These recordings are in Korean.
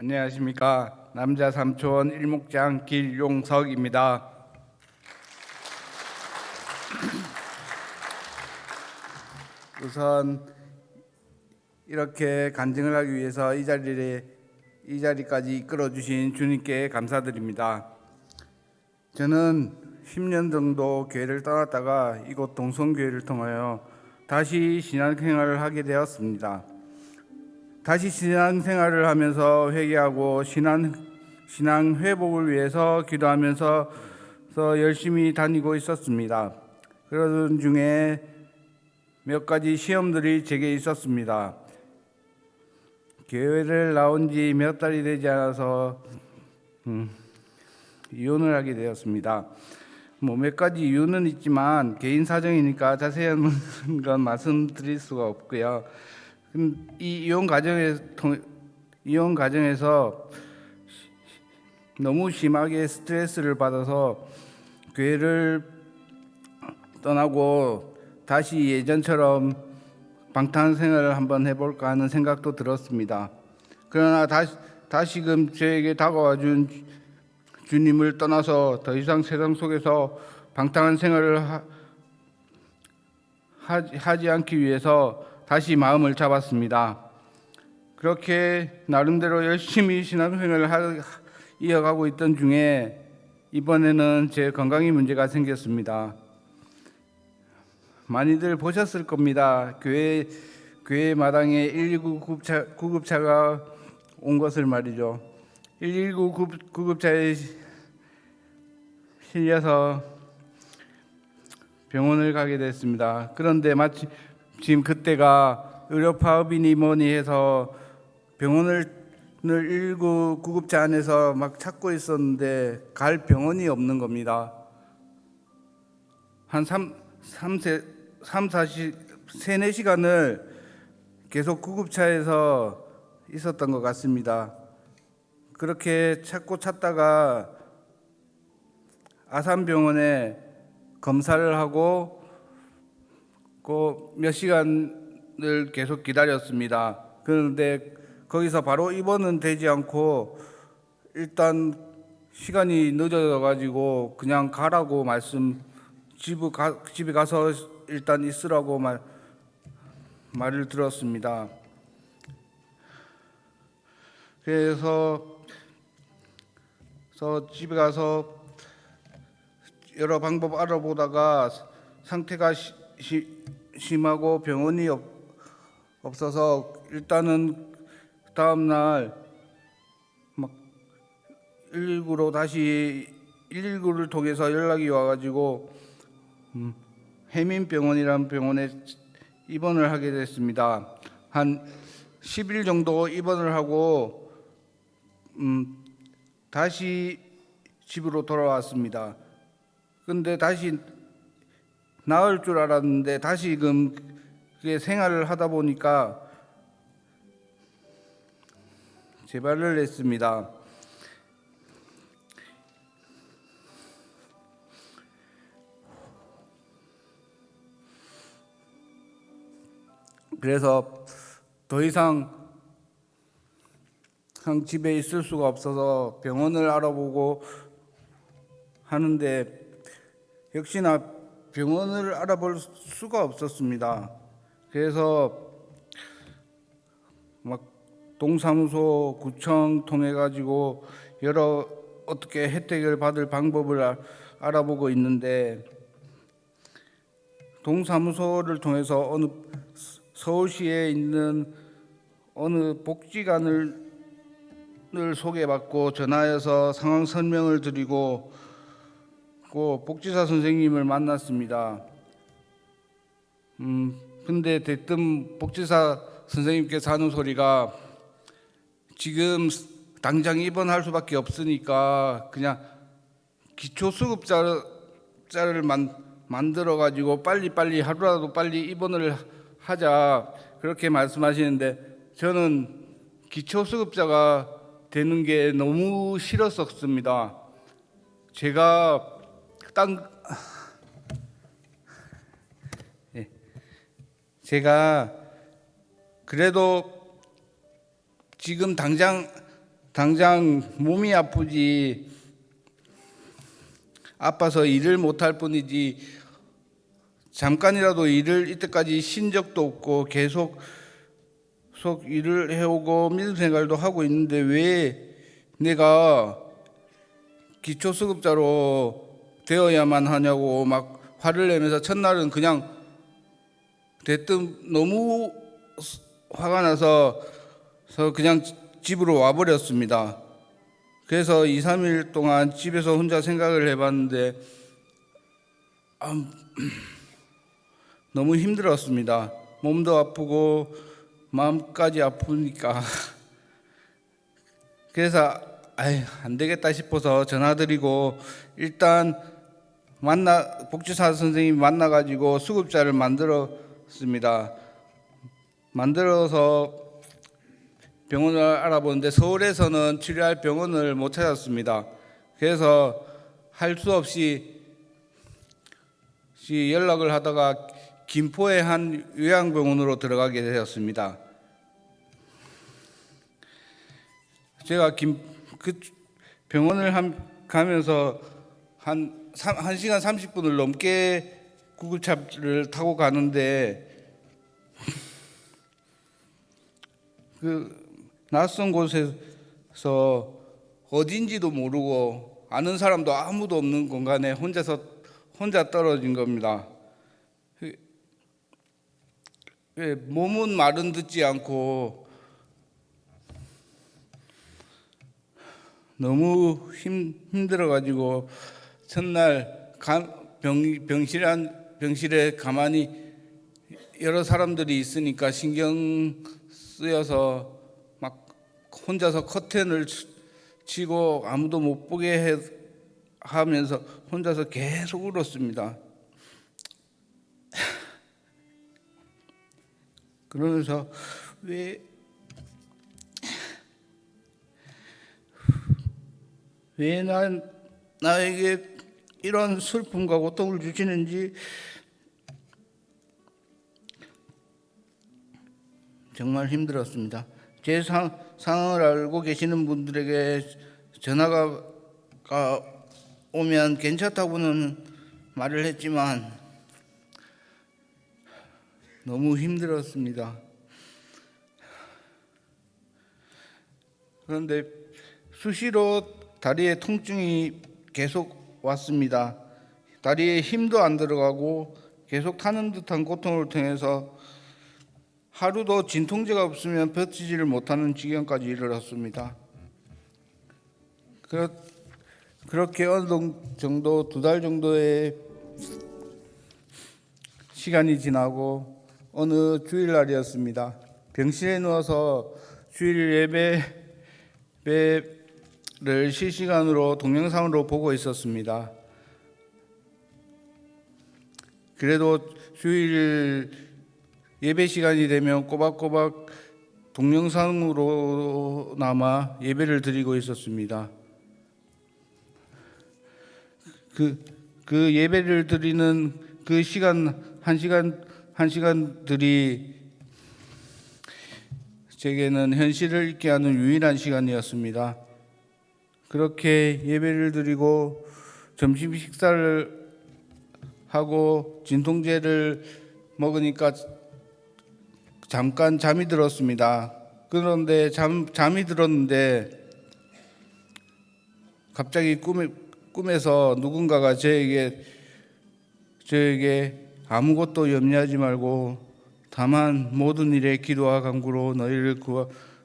안녕하십니까. 남자 삼촌 일목장 길용석입니다. 우선 이렇게 간증을 하기 위해서 이 자리까지 이끌어 주신 주님께 감사드립니다. 저는 10년 정도 교회를 떠났다가 이곳 동성교회를 통하여 다시 신앙생활을 하게 되었습니다. 다시 신앙생활을 하면서 회개하고 신앙 회복을 위해서 기도하면서 열심히 다니고 있었습니다. 그러던 중에 몇 가지 시험들이 제게 있었습니다. 교회를 나온 지 몇 달이 되지 않아서 이혼을 하게 되었습니다. 몇 가지 이유는 있지만 개인 사정이니까 자세한 건 말씀드릴 수가 없고요. 이 이혼 과정에서 너무 심하게 스트레스를 받아서 교회를 떠나고 다시 예전처럼 방탄생활을 한번 해볼까 하는 생각도 들었습니다. 그러나 다시금 저에게 다가와 준 주님을 떠나서 더 이상 세상 속에서 방탕한 생활을 하지 않기 위해서 다시 마음을 잡았습니다. 그렇게 나름대로 열심히 신앙생활을 이어가고 있던 중에 이번에는 제 건강에 문제가 생겼습니다. 많이들 보셨을 겁니다. 교회 마당에 119 구급차가 온 것을 말이죠. 119 구급차에 실려서 병원을 가게 됐습니다. 그런데 마침 그때가 의료파업이니 뭐니 해서 병원을 119 구급차 안에서 막 찾고 있었는데 갈 병원이 없는 겁니다. 한 3-4시간을 계속 구급차에서 있었던 것 같습니다. 그렇게 찾다가 아산병원에 검사를 하고 몇 시간을 계속 기다렸습니다. 그런데 거기서 바로 입원은 되지 않고 일단 시간이 늦어져 가지고 그냥 가라고 집에 가서 일단 있으라고 말을 들었습니다. 그래서 집에 가서 여러 방법 알아보다가 상태가 심하고 병원이 없어서 일단은 다음 날 119를 통해서 연락이 와가지고 해민병원이라는 병원에 입원을 하게 됐습니다. 한 10일 정도 입원을 하고 다시 집으로 돌아왔습니다. 근데 다시 나을 줄 알았는데 다시금 그게 생활을 하다 보니까 재발을 했습니다. 그래서 더 이상 집에 있을 수가 없어서 병원을 알아보고 하는데 역시나 병원을 알아볼 수가 없었습니다. 그래서 동사무소, 구청 통해 가지고 여러 어떻게 혜택을 받을 방법을 알아보고 있는데 동사무소를 통해서 서울시에 있는 어느 복지관을 소개받고 전화해서 상황 설명을 드리고 복지사 선생님을 만났습니다. 근데 대뜸 복지사 선생님께서 하는 소리가 지금 당장 입원할 수밖에 없으니까 그냥 기초수급자를 만들어 가지고 빨리 하루라도 빨리 입원을 하자 그렇게 말씀하시는데 저는 기초수급자가 되는 게 너무 싫었었습니다. 제가 그래도 지금 당장 당장 몸이 아파서 일을 못할 뿐이지 잠깐이라도 일을 이때까지 쉰 적도 없고 계속 일을 해오고 믿음 생활도 하고 있는데 왜 내가 기초수급자로 되어야만 하냐고 막 화를 내면서 첫날은 그냥 대뜸 너무 화가 나서 그냥 집으로 와버렸습니다. 그래서 2, 3일 동안 집에서 혼자 생각을 해봤는데 너무 힘들었습니다. 몸도 아프고 마음까지 아프니까 그래서 안 되겠다 싶어서 전화드리고 일단 복지사 선생님 만나가지고 수급자를 만들었습니다. 만들어서 병원을 알아보는데 서울에서는 치료할 병원을 못 찾았습니다. 그래서 할 수 없이 연락을 하다가 김포의 한 요양병원으로 들어가게 되었습니다. 제가 그 병원을 가면서 한 1시간 30분을 넘게 구급차를 타고 가는데 그 낯선 곳에서 어딘지도 모르고 아는 사람도 아무도 없는 공간에 혼자 떨어진 겁니다. 몸은 말은 듣지 않고 너무 힘들어가지고 첫날 병실에 가만히 여러 사람들이 있으니까 신경 쓰여서 막 혼자서 커튼을 치고 아무도 못 보게 하면서 혼자서 계속 울었습니다. 그러면서 왜 나에게 이런 슬픔과 고통을 주시는지 정말 힘들었습니다. 제 상황을 알고 계시는 분들에게 전화가 오면 괜찮다고는 말을 했지만 너무 힘들었습니다. 그런데 수시로 다리에 통증이 계속 왔습니다. 다리에 힘도 안 들어가고 계속 타는 듯한 고통을 통해서 하루도 진통제가 없으면 버티지를 못하는 지경까지 이르렀습니다. 그렇게 어느 정도 2달 정도의 시간이 지나고 어느 주일날이었습니다. 병실에 누워서 주일 예배를 실시간으로 동영상으로 보고 있었습니다. 그래도 주일 예배 시간이 되면 꼬박꼬박 동영상으로나마 예배를 드리고 있었습니다. 그 예배를 드리는 그 시간 한 시간들이 제게는 현실을 잊게 하는 유일한 시간이었습니다. 그렇게 예배를 드리고 점심 식사를 하고 진통제를 먹으니까 잠깐 잠이 들었습니다. 그런데 잠이 들었는데 갑자기 꿈에서 누군가가 저에게 아무것도 염려하지 말고 다만 모든 일에 기도와 간구로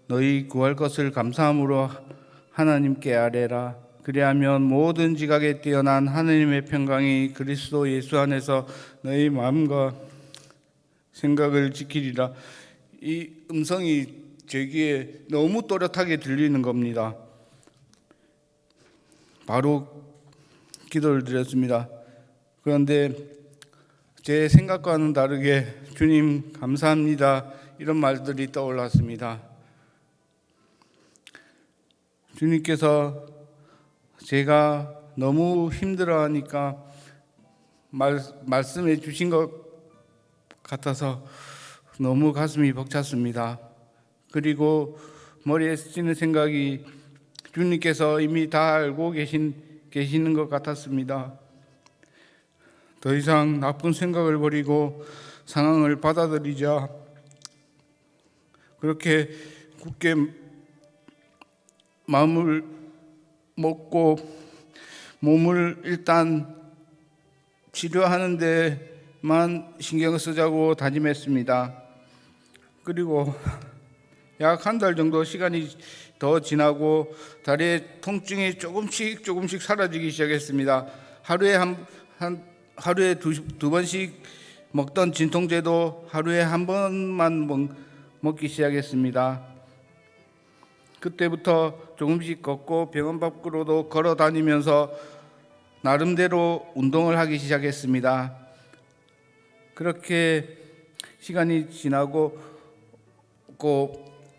너희 구할 것을 감사함으로 하나님께 아뢰라. 그리하면 모든 지각에 뛰어난 하나님의 평강이 그리스도 예수 안에서 너희 마음과 생각을 지키리라. 이 음성이 제 귀에 너무 또렷하게 들리는 겁니다. 바로 기도를 드렸습니다. 그런데 제 생각과는 다르게 주님 감사합니다 이런 말들이 떠올랐습니다. 주님께서 제가 너무 힘들어하니까 말씀해 주신 것 같아서 너무 가슴이 벅찼습니다. 그리고 머리에 스치는 생각이 주님께서 이미 다 알고 계시는 것 같았습니다. 더 이상 나쁜 생각을 버리고 상황을 받아들이자 그렇게 굳게 마음을 먹고 몸을 일단 치료하는 데만 신경을 쓰자고 다짐했습니다. 그리고 약 한 달 정도 시간이 더 지나고 다리의 통증이 조금씩 사라지기 시작했습니다. 하루에 두 번씩 먹던 진통제도 하루에 한 번만 먹기 시작했습니다. 그때부터 조금씩 걷고 병원 밖으로도 걸어 다니면서 나름대로 운동을 하기 시작했습니다. 그렇게 시간이 지나고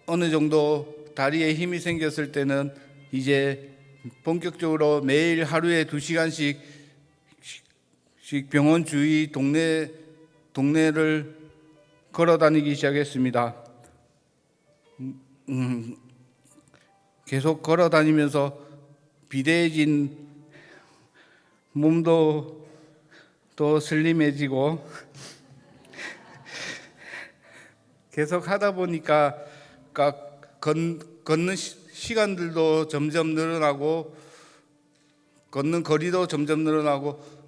어느 정도 다리에 힘이 생겼을 때는 이제 본격적으로 매일 하루에 2시간씩 병원 주위 동네를 걸어 다니기 시작했습니다. 계속 걸어 다니면서 비대해진 몸도 더 슬림해지고 계속 하다 보니까 걷는 시간들도 점점 늘어나고 걷는 거리도 점점 늘어나고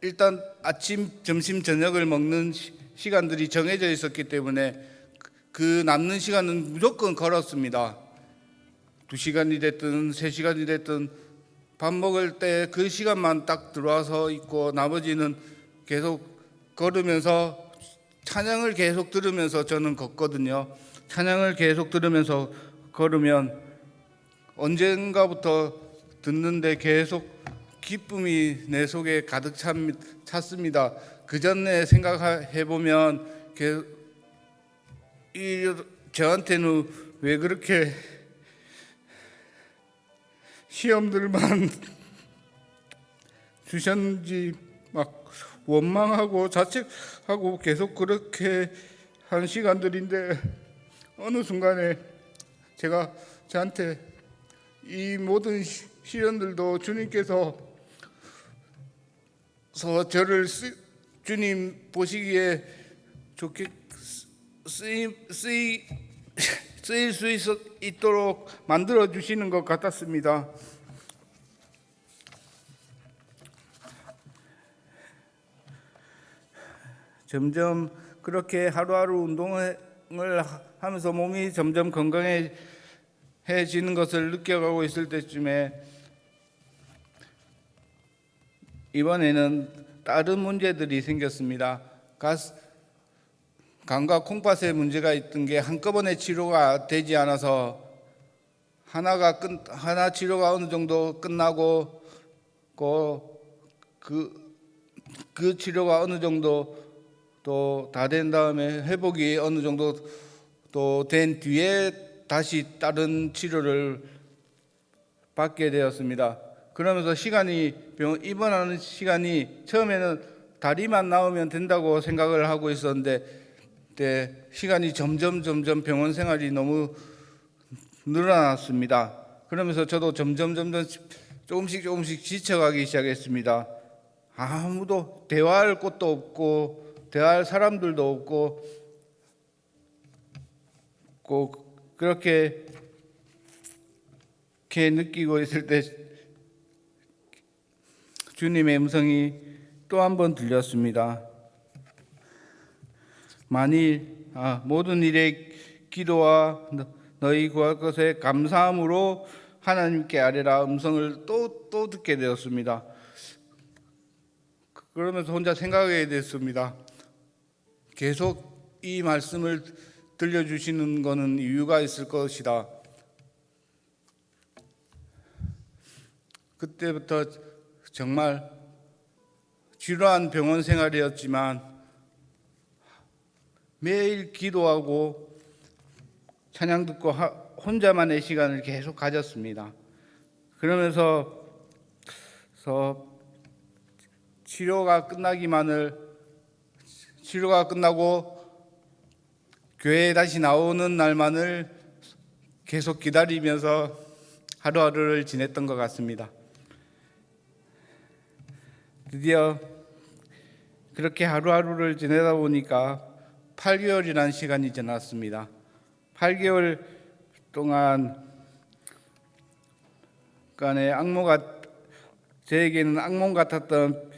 일단 아침, 점심, 저녁을 먹는 시간들이 정해져 있었기 때문에 그 남는 시간은 무조건 걸었습니다. 2시간이 됐든 3시간이 됐든 밥 먹을 때 그 시간만 딱 들어와서 있고 나머지는 계속 걸으면서 찬양을 계속 들으면서 저는 걷거든요. 찬양을 계속 들으면서 걸으면 언젠가부터 듣는데 계속 기쁨이 내 속에 가득 찼습니다. 그 전에 생각해 보면 저한테는 왜 그렇게 시험들만 주셨는지 막 원망하고 자책하고 계속 그렇게 한 시간들인데 어느 순간에 제가 저한테 이 모든 시련들도 주님께서 저를 주님 보시기에 좋게 쓰일 수 있도록 만들어 주시는 것 같았습니다. 점점 그렇게 하루하루 운동을 하면서 몸이 점점 건강해지는 것을 느껴가고 있을 때쯤에 이번에는 다른 문제들이 생겼습니다. 간과 콩팥에 문제가 있던 게 한꺼번에 치료가 되지 않아서 하나 치료가 어느 정도 끝나고 그 치료가 어느 정도 또 다 된 다음에 회복이 어느 정도 또 된 뒤에 다시 다른 치료를 받게 되었습니다. 그러면서 입원하는 시간이 처음에는 다리만 나오면 된다고 생각을 하고 있었는데 시간이 점점 병원 생활이 너무 늘어났습니다. 그러면서 저도 점점 조금씩 지쳐가기 시작했습니다. 아무도 대화할 곳도 없고 대화할 사람들도 없고 꼭 그렇게 느끼고 있을 때 주님의 음성이 또 한 번 들렸습니다. 만일 모든 일에 기도와 너희 구할 것에 감사함으로 하나님께 아뢰라 음성을 또 듣게 되었습니다. 그러면서 혼자 생각하게 됐습니다. 계속 이 말씀을 들려주시는 것은 이유가 있을 것이다. 그때부터 정말 지루한 병원 생활이었지만 매일 기도하고 찬양 듣고 혼자만의 시간을 계속 가졌습니다. 그러면서 치료가 끝나고 교회에 다시 나오는 날만을 계속 기다리면서 하루하루를 지냈던 것 같습니다. 드디어 그렇게 하루하루를 지내다 보니까 8개월이라는 시간이 지났습니다. 8개월 동안 간에 저에게는 악몽 같았던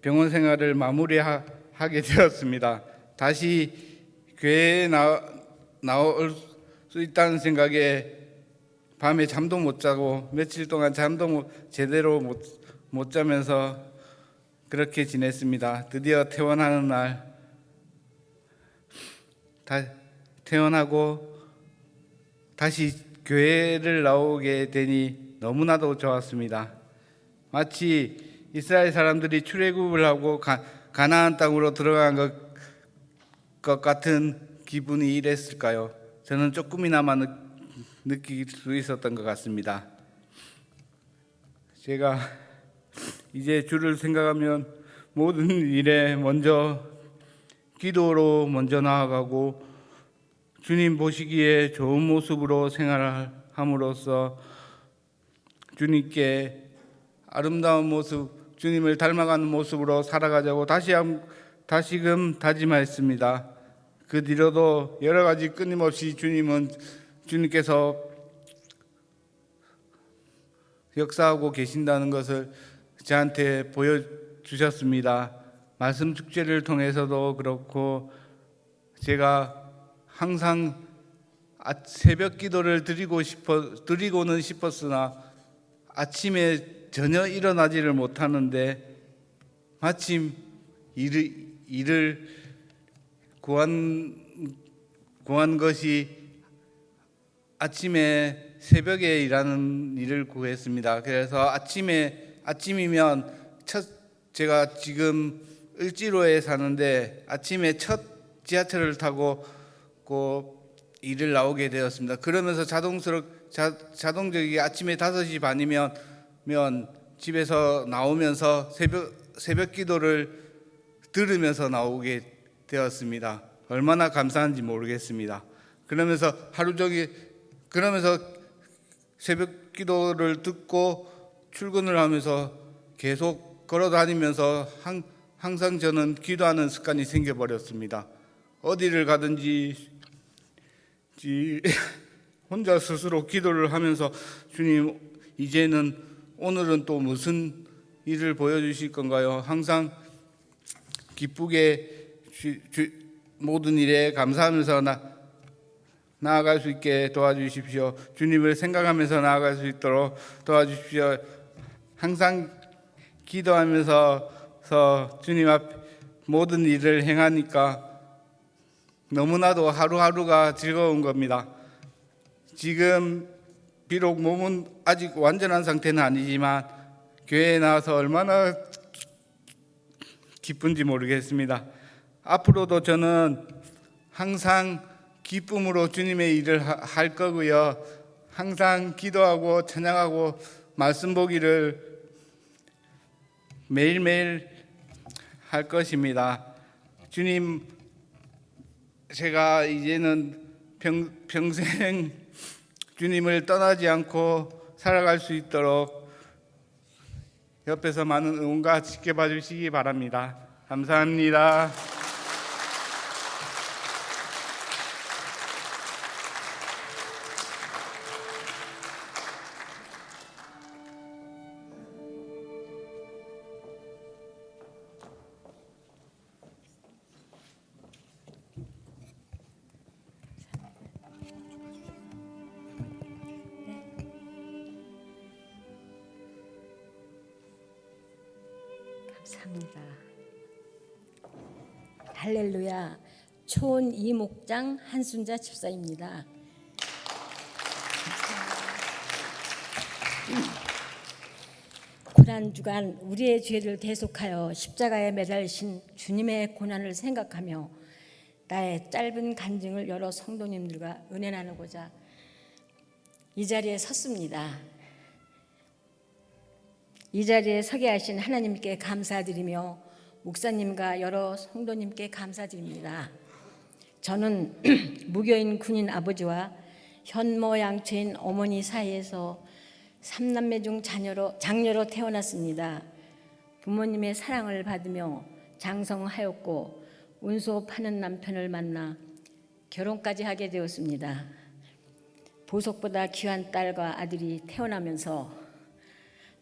병원 생활을 마무리하게 되었습니다. 다시 교회에 나올 수 있다는 생각에 밤에 잠도 못 자고 며칠 동안 잠도 제대로 못 자면서 그렇게 지냈습니다. 드디어 퇴원하는 날 퇴원하고 다시 교회를 나오게 되니 너무나도 좋았습니다. 마치 이스라엘 사람들이 출애굽을 하고 가나안 땅으로 들어간 것 같은 기분이 이랬을까요? 저는 조금이나마 느낄 수 있었던 것 같습니다. 제가 이제 주를 생각하면 모든 일에 먼저 기도로 먼저 나아가고 주님 보시기에 좋은 모습으로 생활함으로써 주님께 아름다운 모습, 주님을 닮아가는 모습으로 살아가자고 다시금 다짐하였습니다. 그 뒤로도 여러 가지 끊임없이 주님께서 역사하고 계신다는 것을 저한테 보여주셨습니다. 말씀 축제를 통해서도 그렇고 제가 항상 새벽 기도를 드리고는 싶었으나 아침에 전혀 일어나지를 못하는데 마침 일을 구한 것이 아침에 새벽에 일하는 일을 구했습니다. 그래서 아침이면 제가 지금 을지로에 사는데 아침에 첫 지하철을 타고 일을 나오게 되었습니다. 그러면서 자동적이게 아침에 5시 반이면 집에서 나오면서 새벽 기도를 들으면서 나오게 되었습니다. 얼마나 감사한지 모르겠습니다. 그러면서 하루 종일 새벽 기도를 듣고 출근을 하면서 계속 걸어 다니면서 항상 저는 기도하는 습관이 생겨버렸습니다. 어디를 가든지 혼자 스스로 기도를 하면서 주님 오늘은 또 무슨 일을 보여주실 건가요? 항상 기쁘게 모든 일에 감사하면서 나아갈 수 있게 도와주십시오. 주님을 생각하면서 나아갈 수 있도록 도와주십시오. 항상 기도하면서 주님 앞 모든 일을 행하니까 너무나도 하루하루가 즐거운 겁니다. 지금 비록 몸은 아직 완전한 상태는 아니지만 교회에 나와서 얼마나 기쁜지 모르겠습니다. 앞으로도 저는 항상 기쁨으로 주님의 일을 할 거고요. 항상 기도하고 찬양하고 말씀 보기를 매일매일 할 것입니다. 주님, 제가 이제는 평생 주님을 떠나지 않고 살아갈 수 있도록 옆에서 많은 응원과 지켜봐 주시기 바랍니다. 감사합니다. 감사합니다. 할렐루야. 초원 이목장 한순자 집사입니다. 고난 주간 우리의 죄를 대속하여 십자가에 매달리신 주님의 고난을 생각하며 나의 짧은 간증을 여러 성도님들과 은혜 나누고자 이 자리에 섰습니다. 이 자리에 서게 하신 하나님께 감사드리며 목사님과 여러 성도님께 감사드립니다. 저는 무교인 군인 아버지와 현모양처인 어머니 사이에서 삼남매 중 장녀로 태어났습니다. 부모님의 사랑을 받으며 장성하였고 운소 파는 남편을 만나 결혼까지 하게 되었습니다. 보석보다 귀한 딸과 아들이 태어나면서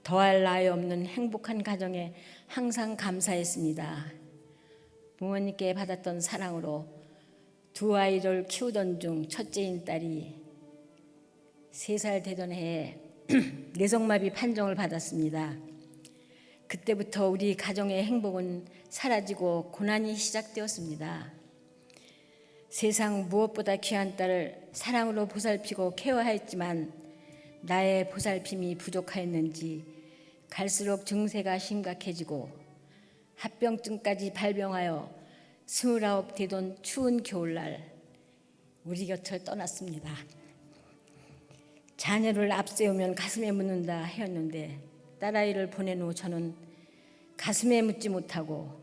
더할 나위 없는 행복한 가정에 항상 감사했습니다. 부모님께 받았던 사랑으로 두 아이를 키우던 중 첫째인 딸이 3살 되던 해에 뇌성마비 판정을 받았습니다. 그때부터 우리 가정의 행복은 사라지고 고난이 시작되었습니다. 세상 무엇보다 귀한 딸을 사랑으로 보살피고 케어하였지만 나의 보살핌이 부족하였는지 갈수록 증세가 심각해지고 합병증까지 발병하여 29 되던 추운 겨울날 우리 곁을 떠났습니다. 자녀를 앞세우면 가슴에 묻는다 하였는데 딸아이를 보낸 후 저는 가슴에 묻지 못하고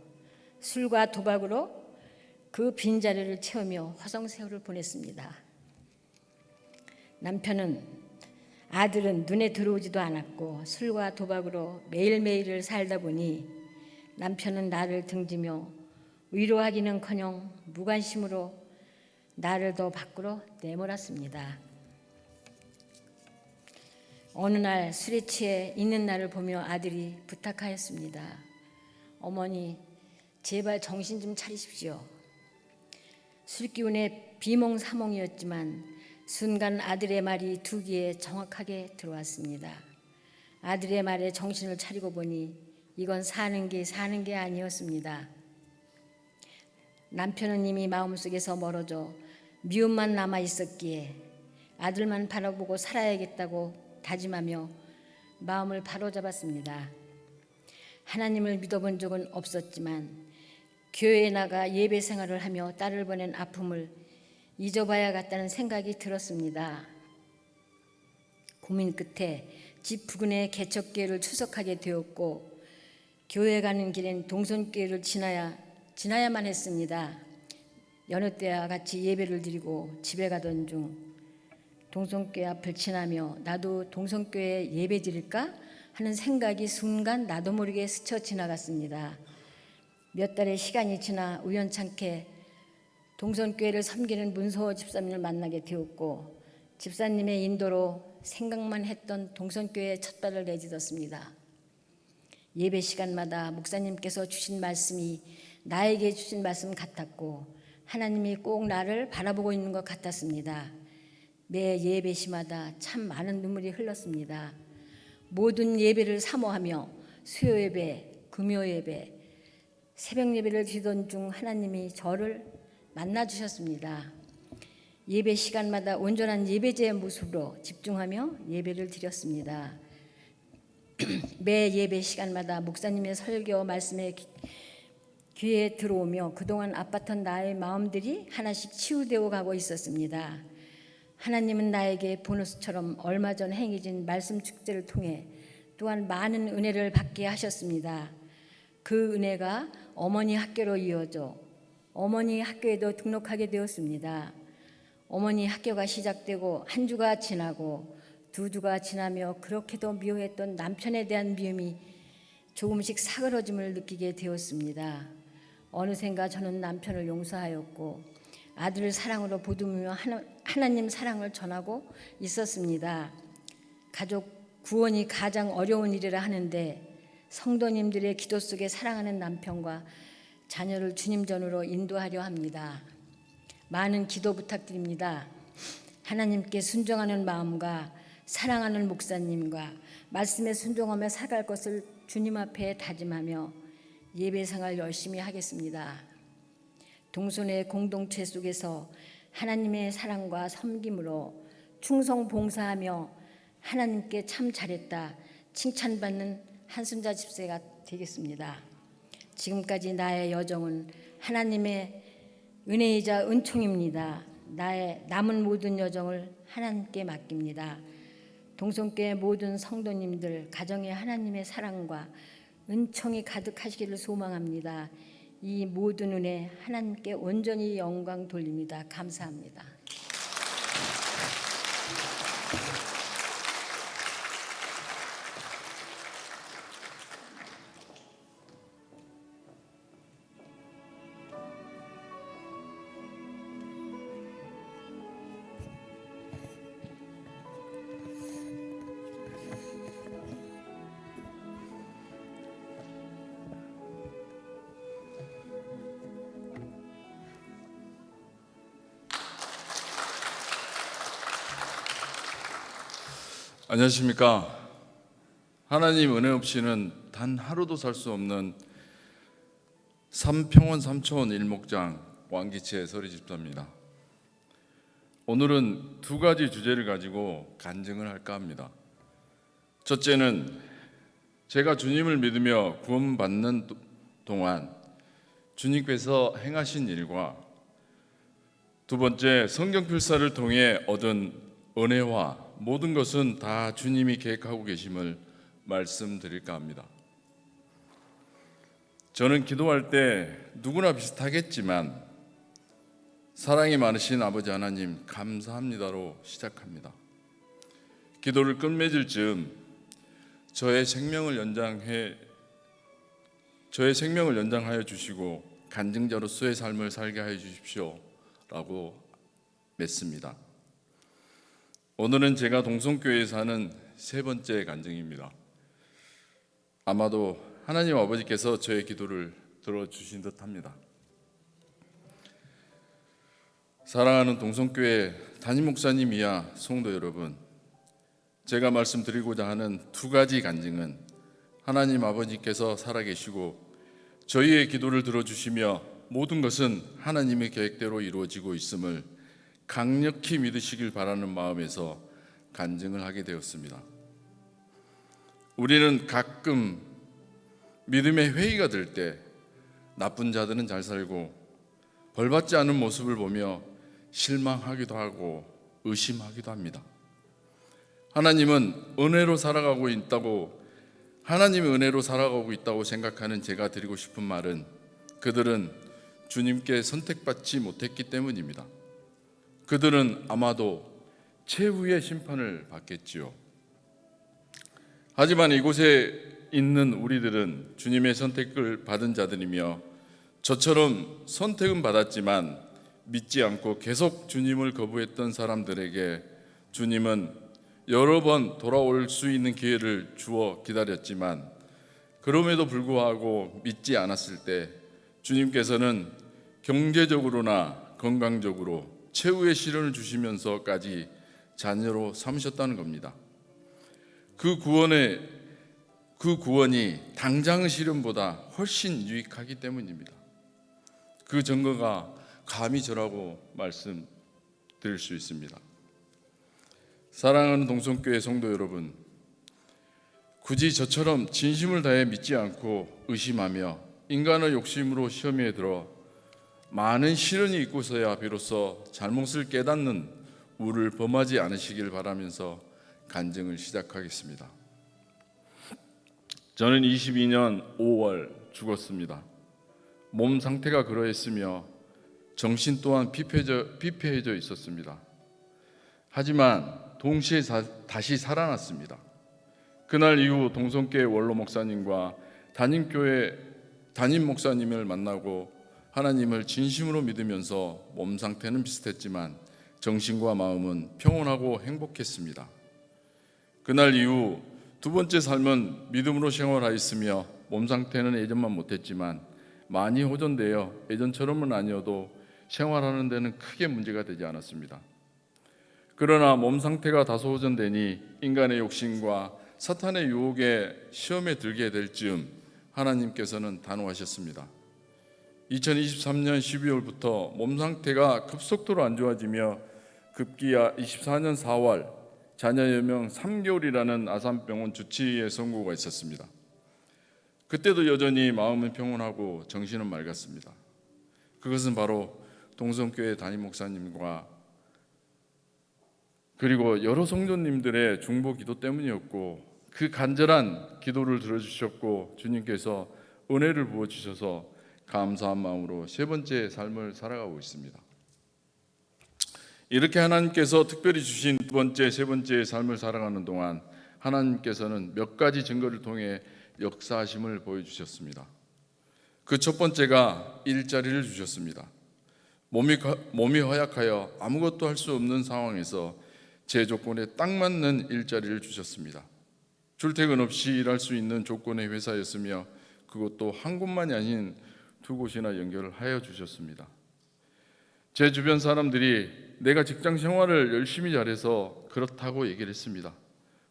술과 도박으로 그 빈자리를 채우며 화성세월을 보냈습니다. 아들은 눈에 들어오지도 않았고 술과 도박으로 매일매일을 살다 보니 남편은 나를 등지며 위로하기는커녕 무관심으로 나를 더 밖으로 내몰았습니다. 어느 날 술에 취해 있는 나를 보며 아들이 부탁하였습니다. 어머니, 제발 정신 좀 차리십시오. 술기운에 비몽사몽이었지만 순간 아들의 말이 두 귀에 정확하게 들어왔습니다. 아들의 말에 정신을 차리고 보니 이건 사는 게 아니었습니다. 남편은 이미 마음속에서 멀어져 미움만 남아 있었기에 아들만 바라보고 살아야겠다고 다짐하며 마음을 바로잡았습니다. 하나님을 믿어본 적은 없었지만 교회에 나가 예배 생활을 하며 딸을 보낸 아픔을 잊어봐야겠다는 생각이 들었습니다. 고민 끝에 집 부근의 개척교회를出석하게 되었고 교회 가는 길엔 동선교회를 지나야만 했습니다. 여느 때와 같이 예배를 드리고 집에 가던 중 동성교회 앞을 지나며 나도 동성교회에 예배 드릴까 하는 생각이 순간 나도 모르게 스쳐 지나갔습니다. 몇 달의 시간이 지나 우연찮게 동성교회를 섬기는 문서 집사님을 만나게 되었고 집사님의 인도로 생각만 했던 동성교회에 첫 발을 내딛었습니다. 예배 시간마다 목사님께서 주신 말씀이 나에게 주신 말씀 같았고 하나님이 꼭 나를 바라보고 있는 것 같았습니다. 매 예배 시마다 참 많은 눈물이 흘렀습니다. 모든 예배를 사모하며 수요 예배, 금요 예배, 새벽 예배를 드리던 중 하나님이 저를 만나 주셨습니다. 예배 시간마다 온전한 예배자의 모습으로 집중하며 예배를 드렸습니다. 매 예배 시간마다 목사님의 설교 말씀에 귀에 들어오며 그동안 아팠던 나의 마음들이 하나씩 치유되어 가고 있었습니다. 하나님은 나에게 보너스처럼 얼마 전 행해진 말씀 축제를 통해 또한 많은 은혜를 받게 하셨습니다. 그 은혜가 어머니 학교로 이어져 어머니 학교에도 등록하게 되었습니다. 어머니 학교가 시작되고 한 주가 지나고 두 주가 지나며 그렇게도 미워했던 남편에 대한 미움이 조금씩 사그러짐을 느끼게 되었습니다. 어느샌가 저는 남편을 용서하였고 아들을 사랑으로 보듬으며 하나님 사랑을 전하고 있었습니다. 가족 구원이 가장 어려운 일이라 하는데 성도님들의 기도 속에 사랑하는 남편과 자녀를 주님 전으로 인도하려 합니다. 많은 기도 부탁드립니다. 하나님께 순종하는 마음과 사랑하는 목사님과 말씀에 순종하며 살아갈 것을 주님 앞에 다짐하며 예배생활 열심히 하겠습니다. 동선의 공동체 속에서 하나님의 사랑과 섬김으로 충성 봉사하며 하나님께 참 잘했다 칭찬받는 한순자 집사가 되겠습니다. 지금까지 나의 여정은 하나님의 은혜이자 은총입니다. 나의 남은 모든 여정을 하나님께 맡깁니다. 동성교회 모든 성도님들 가정에 하나님의 사랑과 은총이 가득하시기를 소망합니다. 이 모든 은혜 하나님께 온전히 영광 돌립니다. 감사합니다. 안녕하십니까. 하나님 은혜 없이는 단 하루도 살 수 없는 삼평원 삼초원 일목장 왕기채 서리집사입니다. 오늘은 두 가지 주제를 가지고 간증을 할까 합니다. 첫째는 제가 주님을 믿으며 구원받는 동안 주님께서 행하신 일과, 두 번째 성경 필사를 통해 얻은 은혜와 모든 것은 다 주님이 계획하고 계심을 말씀드릴까 합니다. 저는 기도할 때 누구나 비슷하겠지만 사랑이 많으신 아버지 하나님 감사합니다로 시작합니다. 기도를 끝맺을 즈음 저의 생명을 연장하여 주시고 간증자로서의 삶을 살게 하여 주십시오 라고 맺습니다. 오늘은 제가 동성교회에 사는 세 번째 간증입니다. 아마도 하나님 아버지께서 저의 기도를 들어주신 듯합니다. 사랑하는 동성교회 담임 목사님이야 성도 여러분, 제가 말씀드리고자 하는 두 가지 간증은 하나님 아버지께서 살아계시고 저희의 기도를 들어주시며 모든 것은 하나님의 계획대로 이루어지고 있음을 강력히 믿으시길 바라는 마음에서 간증을 하게 되었습니다. 우리는 가끔 믿음의 회의가 될 때 나쁜 자들은 잘 살고 벌받지 않은 모습을 보며 실망하기도 하고 의심하기도 합니다. 하나님의 은혜로 살아가고 있다고 생각하는 제가 드리고 싶은 말은, 그들은 주님께 선택받지 못했기 때문입니다. 그들은 아마도 최후의 심판을 받겠지요. 하지만 이곳에 있는 우리들은 주님의 선택을 받은 자들이며, 저처럼 선택은 받았지만 믿지 않고 계속 주님을 거부했던 사람들에게 주님은 여러 번 돌아올 수 있는 기회를 주어 기다렸지만, 그럼에도 불구하고 믿지 않았을 때 주님께서는 경제적으로나 건강적으로 최후의 시련을 주시면서까지 자녀로 삼으셨다는 겁니다. 그 구원이 당장의 시련보다 훨씬 유익하기 때문입니다. 그 증거가 감히 저라고 말씀드릴 수 있습니다. 사랑하는 동성교회 성도 여러분, 굳이 저처럼 진심을 다해 믿지 않고 의심하며 인간의 욕심으로 시험에 들어 많은 시련이 있고서야 비로소 잘못을 깨닫는 우를 범하지 않으시길 바라면서 간증을 시작하겠습니다. 저는 22년 5월 죽었습니다. 몸 상태가 그러했으며 정신 또한 피폐해져 있었습니다. 하지만 동시에 다시 살아났습니다. 그날 이후 동성교회 원로 목사님과 담임 목사님을 만나고 하나님을 진심으로 믿으면서 몸 상태는 비슷했지만 정신과 마음은 평온하고 행복했습니다. 그날 이후 두 번째 삶은 믿음으로 생활하였으며 몸 상태는 예전만 못했지만 많이 호전되어 예전처럼은 아니어도 생활하는 데는 크게 문제가 되지 않았습니다. 그러나 몸 상태가 다소 호전되니 인간의 욕심과 사탄의 유혹에 시험에 들게 될 즈음 하나님께서는 단호하셨습니다. 2023년 12월부터 몸 상태가 급속도로 안 좋아지며 급기야 24년 4월 자녀 여명 3개월이라는 아산병원 주치의의 선고가 있었습니다. 그때도 여전히 마음은 평온하고 정신은 맑았습니다. 그것은 바로 동성교회 담임 목사님과 그리고 여러 성도님들의 중보 기도 때문이었고, 그 간절한 기도를 들어주셨고 주님께서 은혜를 부어주셔서 감사한 마음으로 세 번째 삶을 살아가고 있습니다. 이렇게 하나님께서 특별히 주신 두 번째, 세 번째 삶을 살아가는 동안 하나님께서는 몇 가지 증거를 통해 역사하심을 보여주셨습니다. 그 첫 번째가 일자리를 주셨습니다. 몸이 허약하여 아무것도 할 수 없는 상황에서 제 조건에 딱 맞는 일자리를 주셨습니다. 출퇴근 없이 일할 수 있는 조건의 회사였으며 그것도 한 곳만이 아닌 두 곳이나 연결을 하여 주셨습니다. 제 주변 사람들이 내가 직장 생활을 열심히 잘해서 그렇다고 얘기를 했습니다.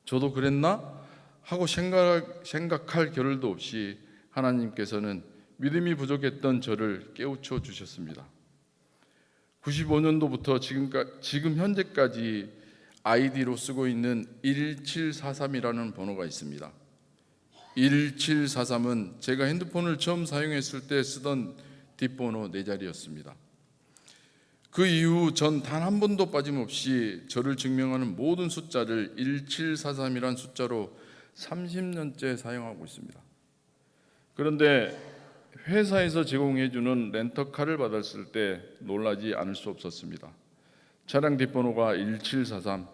저도 그랬나? 하고 생각할 겨를도 없이 하나님께서는 믿음이 부족했던 저를 깨우쳐 주셨습니다. 95년도부터 지금 현재까지 아이디로 쓰고 있는 1743이라는 번호가 있습니다. 1743은 제가 핸드폰을 처음 사용했을 때 쓰던 뒷번호 4자리였습니다. 그 이후 전 단 한 번도 빠짐없이 저를 증명하는 모든 숫자를 1743이란 숫자로 30년째 사용하고 있습니다. 그런데 회사에서 제공해주는 렌터카를 받았을 때 놀라지 않을 수 없었습니다. 차량 뒷번호가 1743,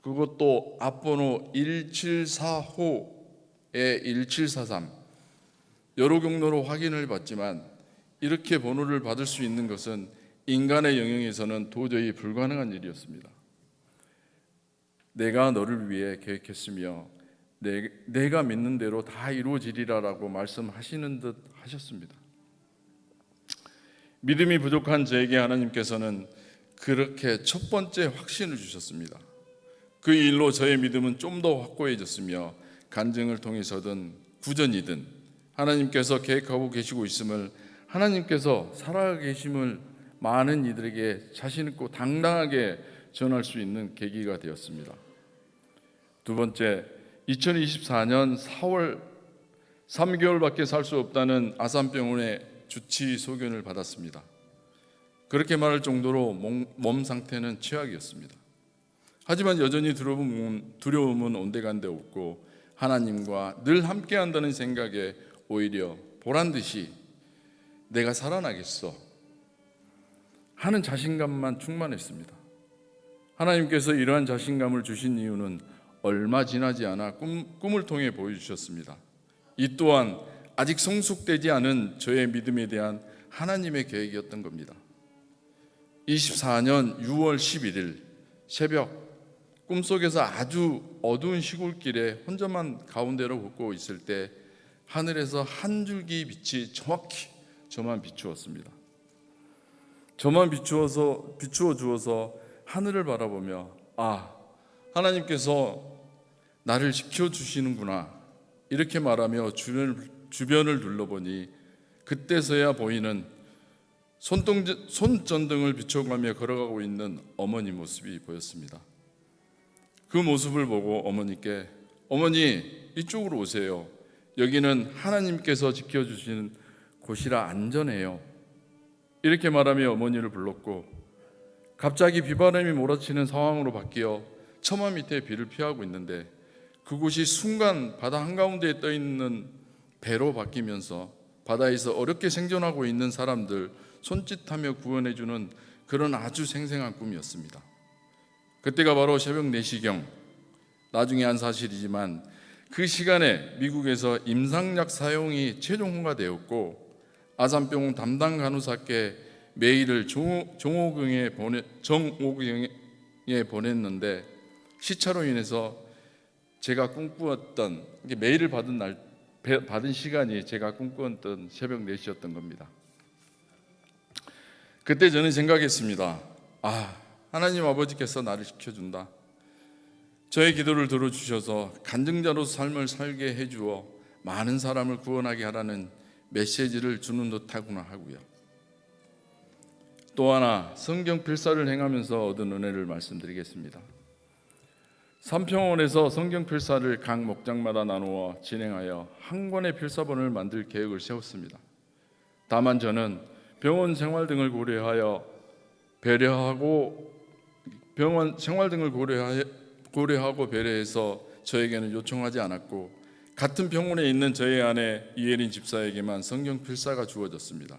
그것도 앞번호 174호에 1743, 여러 경로로 확인을 받지만 이렇게 번호를 받을 수 있는 것은 인간의 영역에서는 도저히 불가능한 일이었습니다. 내가 너를 위해 계획했으며 내가 믿는 대로 다 이루어지리라라고 말씀하시는 듯 하셨습니다. 믿음이 부족한 저에게 하나님께서는 그렇게 첫 번째 확신을 주셨습니다. 그 일로 저의 믿음은 좀 더 확고해졌으며 간증을 통해서든 구전이든 하나님께서 계획하고 계시고 있음을, 하나님께서 살아계심을 많은 이들에게 자신 있고 당당하게 전할 수 있는 계기가 되었습니다. 두 번째, 2024년 4월 3개월밖에 살 수 없다는 아산병원의 주치 소견을 받았습니다. 그렇게 말할 정도로 몸 상태는 최악이었습니다. 하지만 여전히 두려움은 온데간데 없고 하나님과 늘 함께한다는 생각에 오히려 보란듯이 내가 살아나겠어 하는 자신감만 충만했습니다. 하나님께서 이러한 자신감을 주신 이유는 얼마 지나지 않아 꿈을 통해 보여주셨습니다. 이 또한 아직 성숙되지 않은 저의 믿음에 대한 하나님의 계획이었던 겁니다. 24년 6월 11일 새벽, 꿈속에서 아주 어두운 시골길에 혼자만 가운데로 걷고 있을 때 하늘에서 한 줄기 빛이 정확히 저만 비추었습니다. 저만 비추어 주어서 하늘을 바라보며 하나님께서 나를 지켜주시는구나 이렇게 말하며 주변을 둘러보니 그때서야 보이는 손전등을 비춰가며 걸어가고 있는 어머니 모습이 보였습니다. 그 모습을 보고 어머니께 어머니 이쪽으로 오세요. 여기는 하나님께서 지켜주시는 곳이라 안전해요. 이렇게 말하며 어머니를 불렀고 갑자기 비바람이 몰아치는 상황으로 바뀌어 처마 밑에 비를 피하고 있는데 그곳이 순간 바다 한가운데에 떠있는 배로 바뀌면서 바다에서 어렵게 생존하고 있는 사람들 손짓하며 구원해주는 그런 아주 생생한 꿈이었습니다. 그때가 바로 새벽 4시경, 나중에 한 사실이지만 그 시간에 미국에서 임상약 사용이 최종 허가되었고 아산병원 담당 간호사께 메일을 정오경에 보냈는데 시차로 인해서 제가 꿈꾸었던 메일을 받은 시간이 제가 꿈꾸었던 새벽 4시였던 겁니다. 그때 저는 생각했습니다. 하나님 아버지께서 나를 지켜준다. 저의 기도를 들어주셔서 간증자로서 삶을 살게 해주어 많은 사람을 구원하게 하라는 메시지를 주는 듯하구나 하고요. 또 하나 성경 필사를 행하면서 얻은 은혜를 말씀드리겠습니다. 삼평원에서 성경 필사를 각 목장마다 나누어 진행하여 한 권의 필사본을 만들 계획을 세웠습니다. 다만 저는 병원 생활 등을 고려하고 배려해서 저에게는 요청하지 않았고 같은 병원에 있는 저의 아내 이혜린 집사에게만 성경 필사가 주어졌습니다.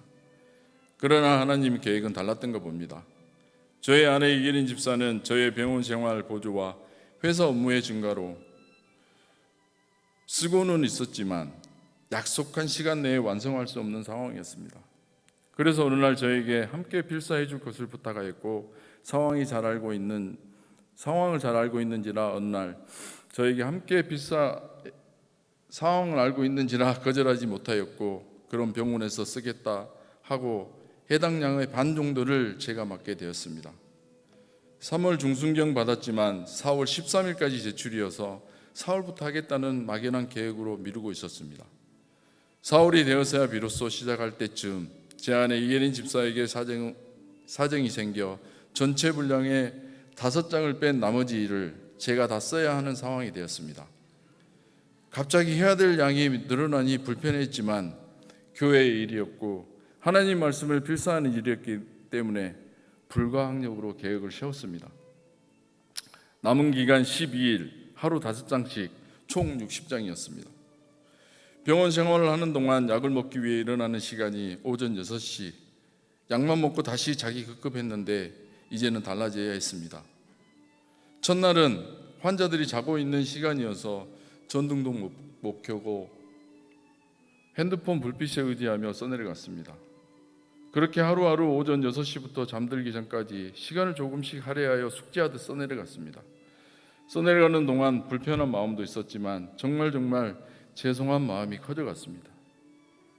그러나 하나님 계획은 달랐던 거 봅니다. 저의 아내 이혜린 집사는 저의 병원 생활 보조와 회사 업무의 증가로 쓰고는 있었지만 약속한 시간 내에 완성할 수 없는 상황이었습니다. 그래서 어느 날 저에게 함께 필사해 줄 것을 부탁하였고 상황을 잘 알고 있는지라 어느 날 저에게 함께 상황을 알고 있는지라 거절하지 못하였고 그런 병원에서 쓰겠다 하고 해당 양의 반 정도를 제가 맡게 되었습니다. 3월 중순경 받았지만 4월 13일까지 제출이어서 4월부터 하겠다는 막연한 계획으로 미루고 있었습니다. 4월이 되어서야 비로소 시작할 때쯤 제 아내 이예린 집사에게 사정이 생겨 전체 분량의 5장을 뺀 나머지 일을 제가 다 써야 하는 상황이 되었습니다. 갑자기 해야 될 양이 늘어나니 불편했지만 교회의 일이었고 하나님 말씀을 필사하는 일이었기 때문에 불가항력으로 계획을 세웠습니다. 남은 기간 12일 하루 5장씩 총 60장이었습니다. 병원 생활을 하는 동안 약을 먹기 위해 일어나는 시간이 오전 6시. 약만 먹고 다시 자기 급급했는데 이제는 달라져야 했습니다. 첫날은 환자들이 자고 있는 시간이어서 전등도 못 켜고 핸드폰 불빛에 의지하며 써내려갔습니다. 그렇게 하루하루 오전 6시부터 잠들기 전까지 시간을 조금씩 할애하여 숙제하듯 써내려갔습니다. 써내려가는 동안 불편한 마음도 있었지만 정말 죄송한 마음이 커져갔습니다.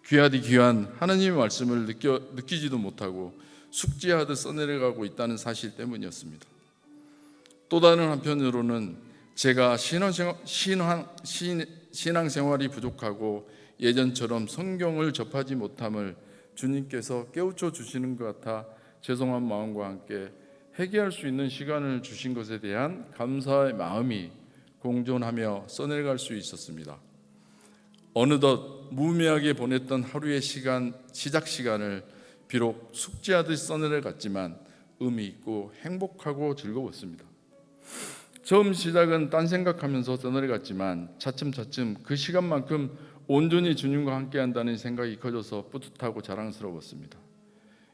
귀하디 귀한 하나님의 말씀을 느끼지도 못하고 숙제하듯 써내려가고 있다는 사실 때문이었습니다. 또 다른 한편으로는 제가 신앙생활이 부족하고 예전처럼 성경을 접하지 못함을 주님께서 깨우쳐 주시는 것 같아 죄송한 마음과 함께 회개할 수 있는 시간을 주신 것에 대한 감사의 마음이 공존하며 써내려갈 수 있었습니다. 어느덧 무의미하게 보냈던 하루의 시작 시간을 비록 숙제하듯 써내려갔지만 의미 있고 행복하고 즐거웠습니다. 처음 시작은 딴 생각하면서 써내려갔지만 차츰 그 시간만큼 온전히 주님과 함께한다는 생각이 커져서 뿌듯하고 자랑스러웠습니다.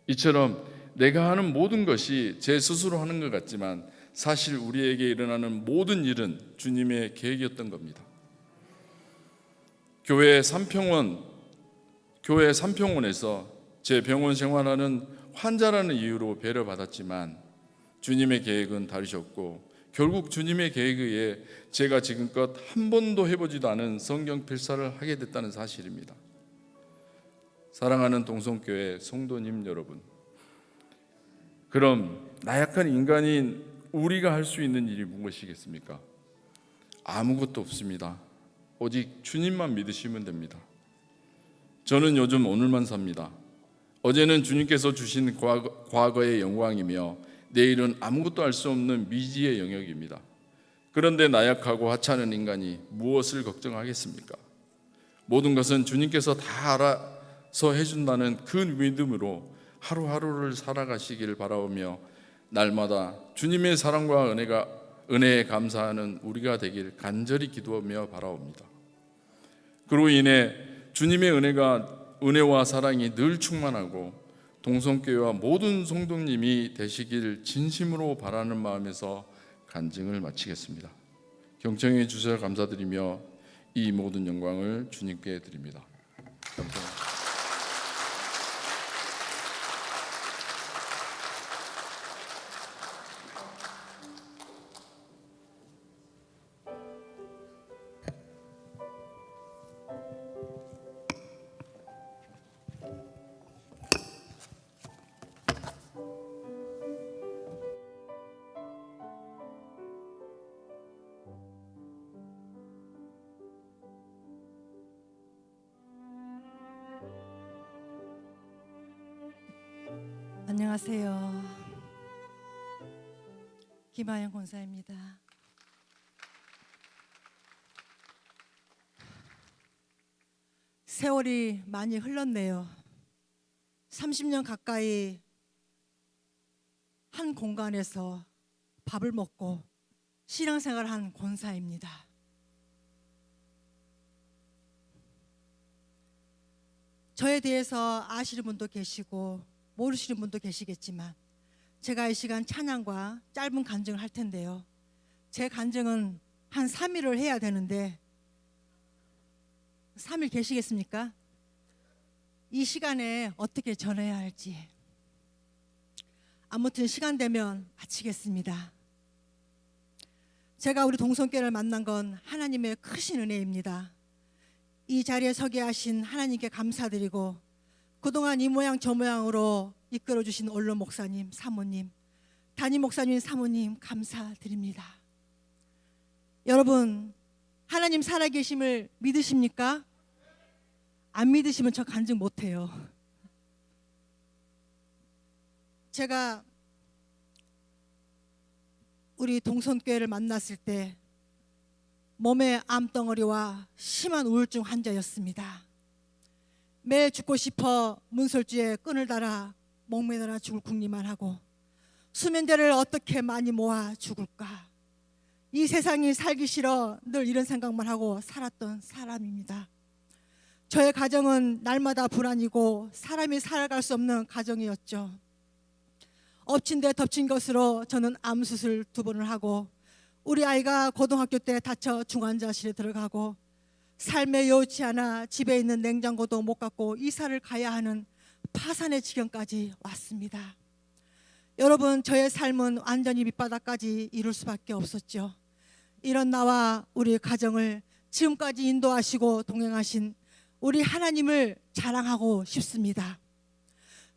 이처럼 내가 하는 모든 것이 제 스스로 하는 것 같지만 사실 우리에게 일어나는 모든 일은 주님의 계획이었던 겁니다. 교회 삼평원에서 제 병원 생활하는 환자라는 이유로 배려받았지만 주님의 계획은 다르셨고 결국 주님의 계획에 의해 제가 지금껏 한 번도 해보지도 않은 성경 필사를 하게 됐다는 사실입니다. 사랑하는 동성교회 성도님 여러분, 그럼 나약한 인간인 우리가 할 수 있는 일이 무엇이겠습니까? 아무것도 없습니다. 오직 주님만 믿으시면 됩니다. 저는 요즘 오늘만 삽니다. 어제는 주님께서 주신 과거의 영광이며 내일은 아무것도 알 수 없는 미지의 영역입니다. 그런데 나약하고 하찮은 인간이 무엇을 걱정하겠습니까? 모든 것은 주님께서 다 알아서 해준다는 그 믿음으로 하루하루를 살아가시기를 바라오며 날마다 주님의 사랑과 은혜에 감사하는 우리가 되길 간절히 기도하며 바라옵니다. 그로 인해 주님의 은혜와 사랑이 늘 충만하고 동성교회와 모든 성도님이 되시길 진심으로 바라는 마음에서 간증을 마치겠습니다. 경청해 주셔서 감사드리며 이 모든 영광을 주님께 드립니다. 감사합니다. 안녕하세요. 김하영 권사입니다. 세월이 많이 흘렀네요. 30년 가까이 한 공간에서 밥을 먹고 신앙생활한 권사입니다. 저에 대해서 아시는 분도 계시고 모르시는 분도 계시겠지만 제가 이 시간 찬양과 짧은 간증을 할 텐데요. 제 간증은 한 3일을 해야 되는데 3일 계시겠습니까? 이 시간에 어떻게 전해야 할지. 아무튼 시간 되면 마치겠습니다. 제가 우리 동성교회를 만난 건 하나님의 크신 은혜입니다. 이 자리에 서게 하신 하나님께 감사드리고 그동안 이 모양 저 모양으로 이끌어주신 원로 목사님, 사모님, 담임 목사님, 사모님 감사드립니다. 여러분, 하나님 살아계심을 믿으십니까? 안 믿으시면 저 간증 못해요. 제가 우리 동선교회를 만났을 때 몸에 암덩어리와 심한 우울증 환자였습니다. 매일 죽고 싶어 문설주에 끈을 달아 목매달아 죽을 궁리만 하고 수면제를 어떻게 많이 모아 죽을까. 이 세상이 살기 싫어 늘 이런 생각만 하고 살았던 사람입니다. 저의 가정은 날마다 불안이고 사람이 살아갈 수 없는 가정이었죠. 엎친 데 덮친 것으로 저는 암 수술 2번을 하고 우리 아이가 고등학교 때 다쳐 중환자실에 들어가고 삶에 여의치 않아 집에 있는 냉장고도 못 갖고 이사를 가야 하는 파산의 지경까지 왔습니다. 여러분, 저의 삶은 완전히 밑바닥까지 이룰 수밖에 없었죠. 이런 나와 우리 가정을 지금까지 인도하시고 동행하신 우리 하나님을 자랑하고 싶습니다.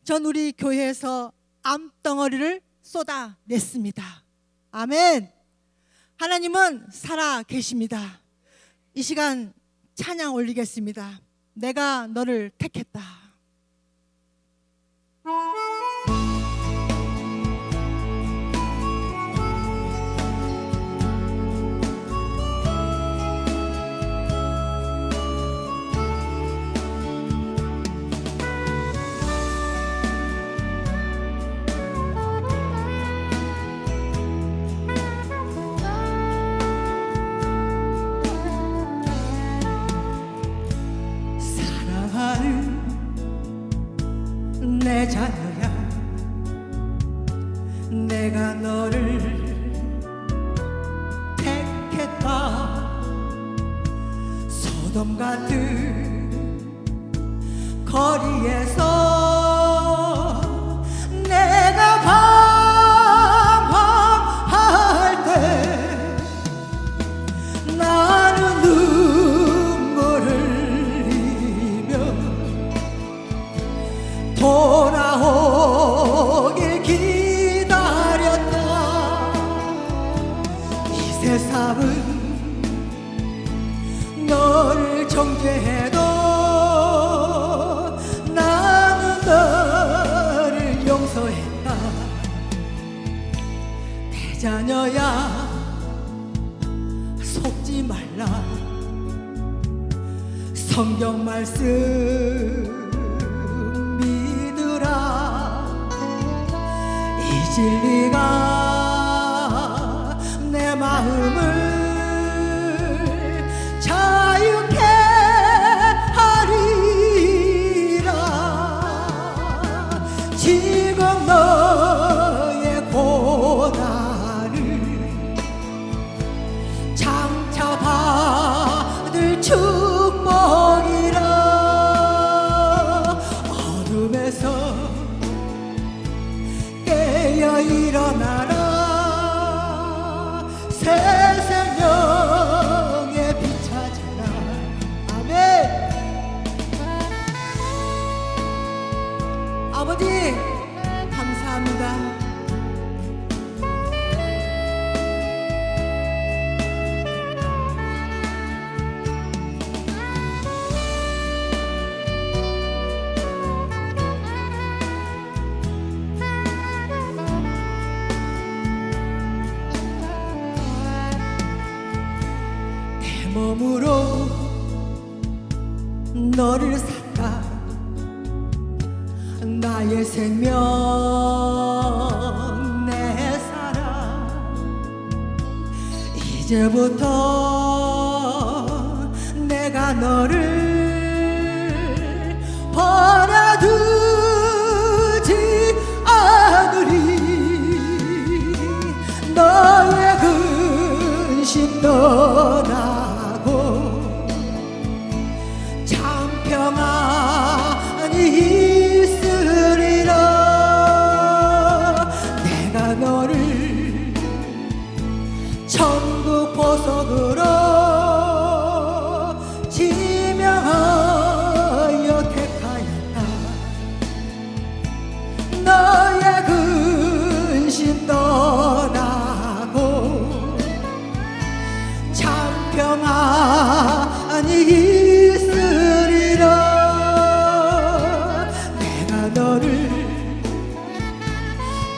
전 우리 교회에서 암덩어리를 쏟아냈습니다. 아멘. 하나님은 살아 계십니다. 이 시간 찬양 올리겠습니다. 내가 너를 택했다. 내 자녀야, 내가 너를 택했다. 소돔 같은 거리에서 내가 방황할 때 나는 눈물을 흘리며 돌아오길 기다렸다. 이 세상은 너를 정죄해도 나는 너를 용서했다. 내 자녀야, 속지 말라. 성경 말씀 이 진리가 내 마음을 자유케 하리라. 지금 너의 고난을 장차 받을 축복이라. 어둠에서 깨어 일어나라. 새 생명의 빛 찾아라. 아멘. 아버지 감사합니다. 몸으로 너를 샀다. 나의 생명 내 사랑 이제부터 내가 너를 버려두지 않으리. 너의 근심 떠나 참 평안이 있으리라. 내가 너를 천국 보석으로 지명하리라. 있으리라. 내가 너를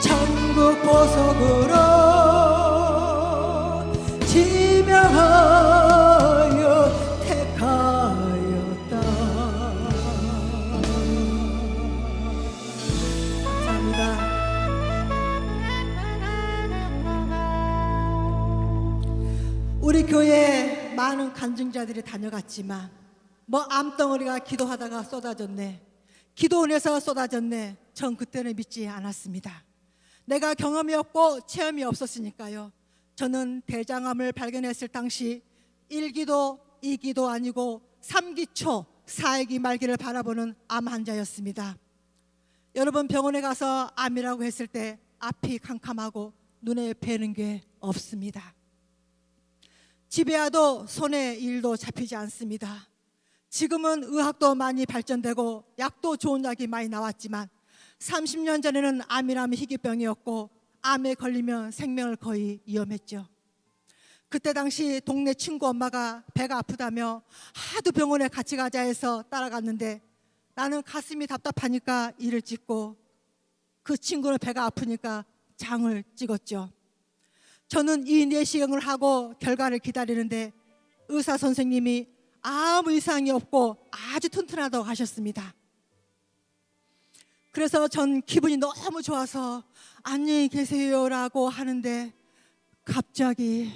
천국 보석으로 지명하여 택하였다. 감사합니다. 우리 교회에 많은 간증자들이 다녀갔지만 뭐 암덩어리가 기도하다가 쏟아졌네, 기도원에서 쏟아졌네, 전 그때는 믿지 않았습니다. 내가 경험이 없고 체험이 없었으니까요. 저는 대장암을 발견했을 당시 1기도 2기도 아니고 3기 초 4기의 말기를 바라보는 암 환자였습니다. 여러분, 병원에 가서 암이라고 했을 때 앞이 캄캄하고 눈에 뵈는 게 없습니다. 집에 와도 손에 일도 잡히지 않습니다. 지금은 의학도 많이 발전되고 약도 좋은 약이 많이 나왔지만 30년 전에는 암이라면 희귀병이었고 암에 걸리면 생명을 거의 위험했죠. 그때 당시 동네 친구 엄마가 배가 아프다며 하도 병원에 같이 가자 해서 따라갔는데 나는 가슴이 답답하니까 이를 찍고 그 친구는 배가 아프니까 장을 찍었죠. 저는 이 내시경을 하고 결과를 기다리는데 의사 선생님이 아무 이상이 없고 아주 튼튼하다고 하셨습니다. 그래서 전 기분이 너무 좋아서 안녕히 계세요라고 하는데 갑자기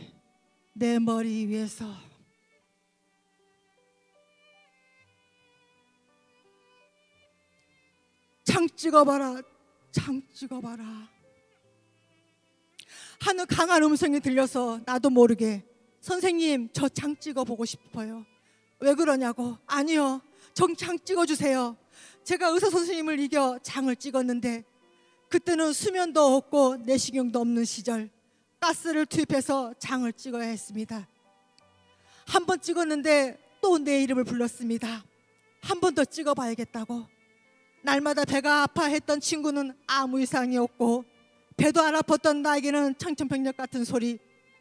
내 머리 위에서 장 찍어봐라, 장 찍어봐라 하는 강한 음성이 들려서 나도 모르게 선생님, 저 장 찍어보고 싶어요. 왜 그러냐고. 아니요, 전 장 찍어주세요. 제가 의사 선생님을 이겨 장을 찍었는데 그때는 수면도 없고 내시경도 없는 시절 가스를 투입해서 장을 찍어야 했습니다. 한 번 찍었는데 또 내 이름을 불렀습니다. 한 번 더 찍어봐야겠다고. 날마다 배가 아파했던 친구는 아무 이상이 없고 배도 안 아팠던 나에게는 청천벽력 같은 소리,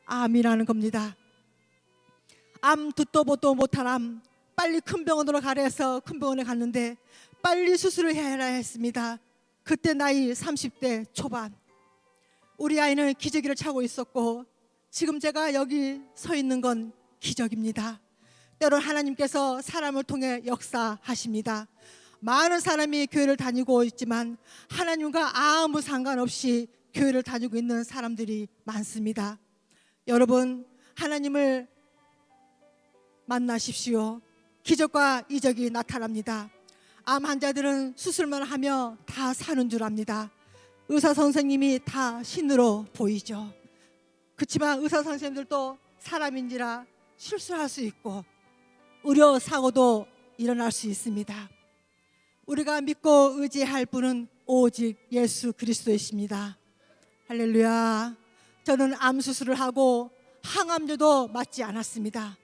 암이라는 겁니다. 암 듣도 보도 못한 암, 빨리 큰 병원으로 가라 해서 큰 병원에 갔는데 빨리 수술을 해야 했습니다. 그때 나이 30대 초반. 우리 아이는 기저귀를 차고 있었고 지금 제가 여기 서 있는 건 기적입니다. 때론 하나님께서 사람을 통해 역사하십니다. 많은 사람이 교회를 다니고 있지만 하나님과 아무 상관없이 교회를 다니고 있는 사람들이 많습니다. 여러분, 하나님을 만나십시오. 기적과 이적이 나타납니다. 암 환자들은 수술만 하며 다 사는 줄 압니다. 의사 선생님이 다 신으로 보이죠. 그렇지만 의사 선생님들도 사람인지라 실수할 수 있고 의료 사고도 일어날 수 있습니다. 우리가 믿고 의지할 분은 오직 예수 그리스도이십니다. 할렐루야. 저는 암 수술을 하고 항암제도 맞지 않았습니다.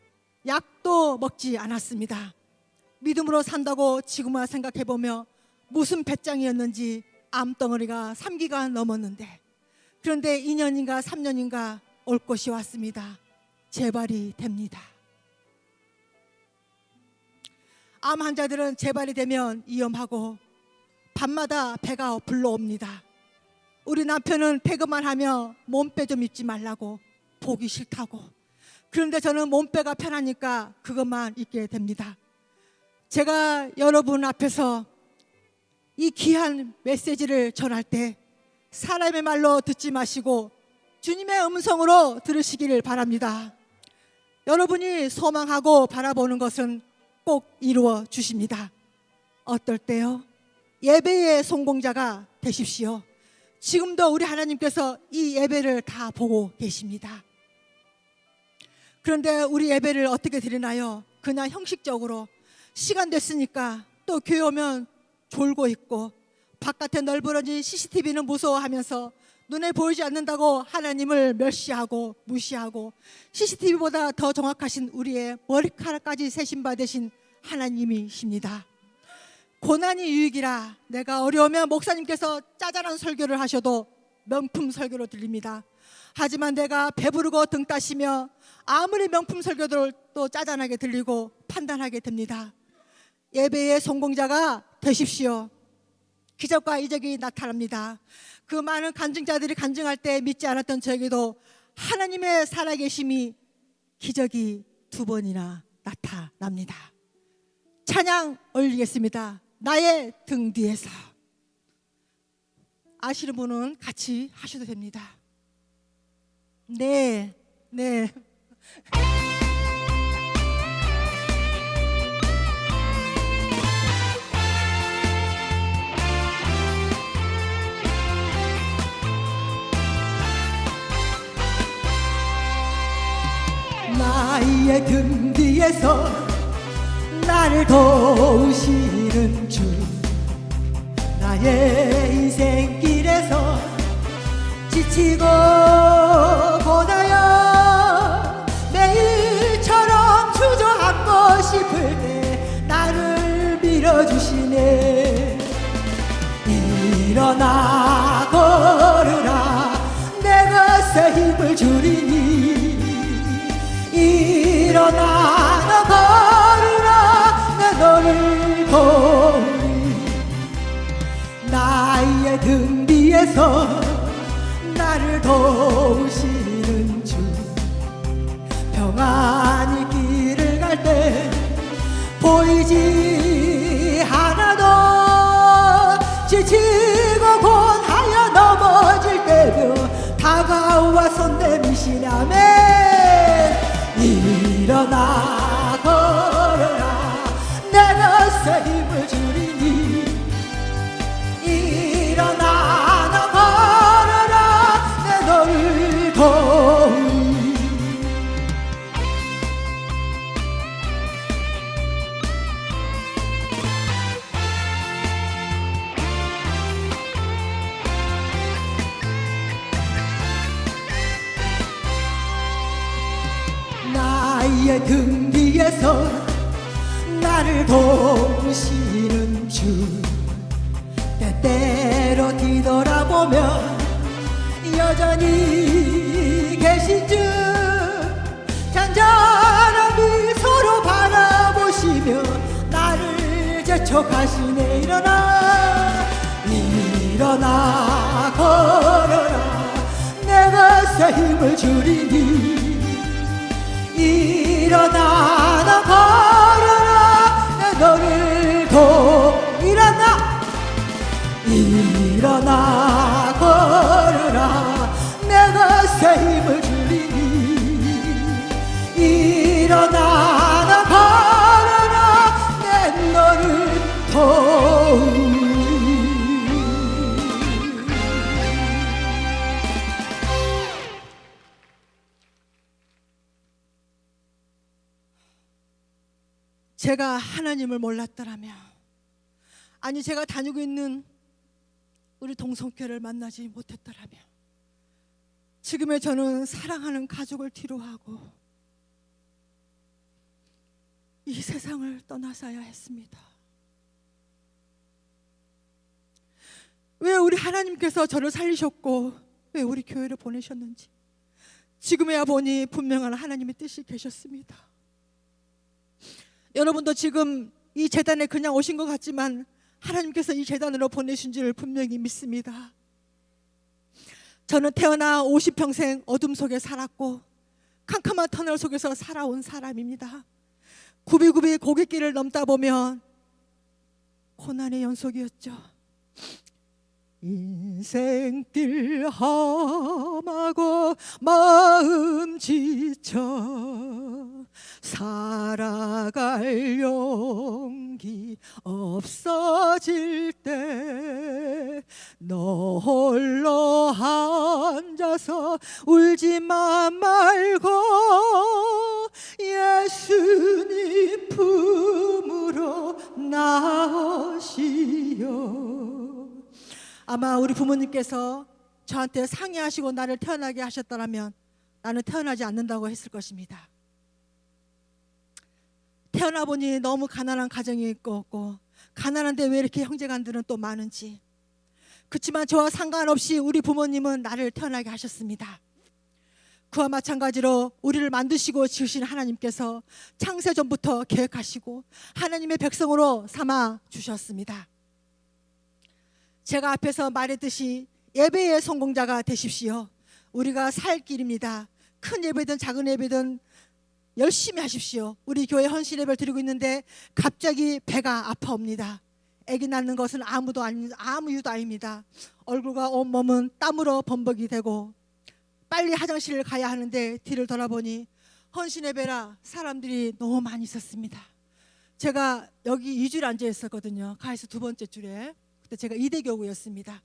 약도 먹지 않았습니다. 믿음으로 산다고 지금만 생각해보며 무슨 배짱이었는지 암덩어리가 3기가 넘었는데, 그런데 2년인가 3년인가 올 것이 왔습니다. 재발이 됩니다. 암 환자들은 재발이 되면 위험하고 밤마다 배가 불러옵니다. 우리 남편은 배그만 하며 몸빼 좀 입지 말라고, 보기 싫다고. 그런데 저는 몸빼가 편하니까 그것만 입게 됩니다. 제가 여러분 앞에서 이 귀한 메시지를 전할 때 사람의 말로 듣지 마시고 주님의 음성으로 들으시기를 바랍니다. 여러분이 소망하고 바라보는 것은 꼭 이루어 주십니다. 어떨 때요? 예배의 성공자가 되십시오. 지금도 우리 하나님께서 이 예배를 다 보고 계십니다. 그런데 우리 예배를 어떻게 드리나요? 그냥 형식적으로 시간 됐으니까 또 교회 오면 졸고 있고 바깥에 널브러진 CCTV는 무서워하면서 눈에 보이지 않는다고 하나님을 멸시하고 무시하고 CCTV보다 더 정확하신 우리의 머리카락까지 세신 바 되신 하나님이십니다. 고난이 유익이라. 내가 어려우면 목사님께서 짜잘한 설교를 하셔도 명품 설교로 들립니다. 하지만 내가 배부르고 등 따시며 아무리 명품 설교를 또 짜잔하게 들리고 판단하게 됩니다. 예배의 성공자가 되십시오. 기적과 이적이 나타납니다. 그 많은 간증자들이 간증할 때 믿지 않았던 저에게도 하나님의 살아계심이 기적이 2번이나 나타납니다. 찬양 올리겠습니다. 나의 등 뒤에서. 아시는 분은 같이 하셔도 됩니다. 네. 나의 등 뒤에서 나를 도우시는 주, 나의 인생길에서 지치고 고나여 매일처럼 주저앉고 싶을 때 나를 밀어주시네. 일어나 걸으라 내 것에 힘을 주리니. 일어나 너 걸으라 내 너를 도우리. 나의 등 뒤에서 나를 도우시는 주, 평안히 길을 갈 때 보이지 않아도 지치고 곤하여 넘어질 때며 다가와 손 내미시라매. 일어나 걸어라 내 것에 힘을 주리니. 일어나 너 걸어라 내 너를 도우리. 나의 등 뒤에서 나를 도우시는 주, 때때로 뒤돌아보면 여전히 계신 주, 잔잔한 미소로 바라보시며 나를 재촉하시네. 일어나 걸어라 내 것에 힘을 주리니. 일어나 너 걸어라 내 너를 일어나 걸어라 내 것에 힘을 주리니. 일어나 너 걸어라 내 너를 도우리. 제가 하나님을 몰랐더라면, 아니 제가 다니고 있는 우리 동성교회를 만나지 못했더라면 지금의 저는 사랑하는 가족을 뒤로하고 이 세상을 떠나서야 했습니다. 왜 우리 하나님께서 저를 살리셨고 왜 우리 교회를 보내셨는지 지금에야 보니 분명한 하나님의 뜻이 계셨습니다. 여러분도 지금 이 재단에 그냥 오신 것 같지만 하나님께서 이 재단으로 보내신 줄 분명히 믿습니다. 저는 태어나 50평생 어둠 속에 살았고 캄캄한 터널 속에서 살아온 사람입니다. 굽이굽이 고갯길을 넘다 보면 고난의 연속이었죠. 인생길 험하고 마음 지쳐 살아갈 용기 없어질 때 너 홀로 앉아서 울지만 말고 예수님 품으로 나오시오. 아마 우리 부모님께서 저한테 상의하시고 나를 태어나게 하셨더라면 나는 태어나지 않는다고 했을 것입니다. 태어나 보니 너무 가난한 가정이 있고 가난한데 왜 이렇게 형제간들은 또 많은지. 그렇지만 저와 상관없이 우리 부모님은 나를 태어나게 하셨습니다. 그와 마찬가지로 우리를 만드시고 지으신 하나님께서 창세전부터 계획하시고 하나님의 백성으로 삼아 주셨습니다. 제가 앞에서 말했듯이 예배의 성공자가 되십시오. 우리가 살 길입니다. 큰 예배든 작은 예배든 열심히 하십시오. 우리 교회 헌신 예배를 드리고 있는데 갑자기 배가 아파옵니다. 아기 낳는 것은 아무 이유도 아닙니다. 얼굴과 온몸은 땀으로 범벅이 되고 빨리 화장실을 가야 하는데 뒤를 돌아보니 헌신 예배라 사람들이 너무 많이 있었습니다. 제가 여기 2줄 앉아 있었거든요. 가에서 두 번째 줄에. 그때 제가 이대교구였습니다.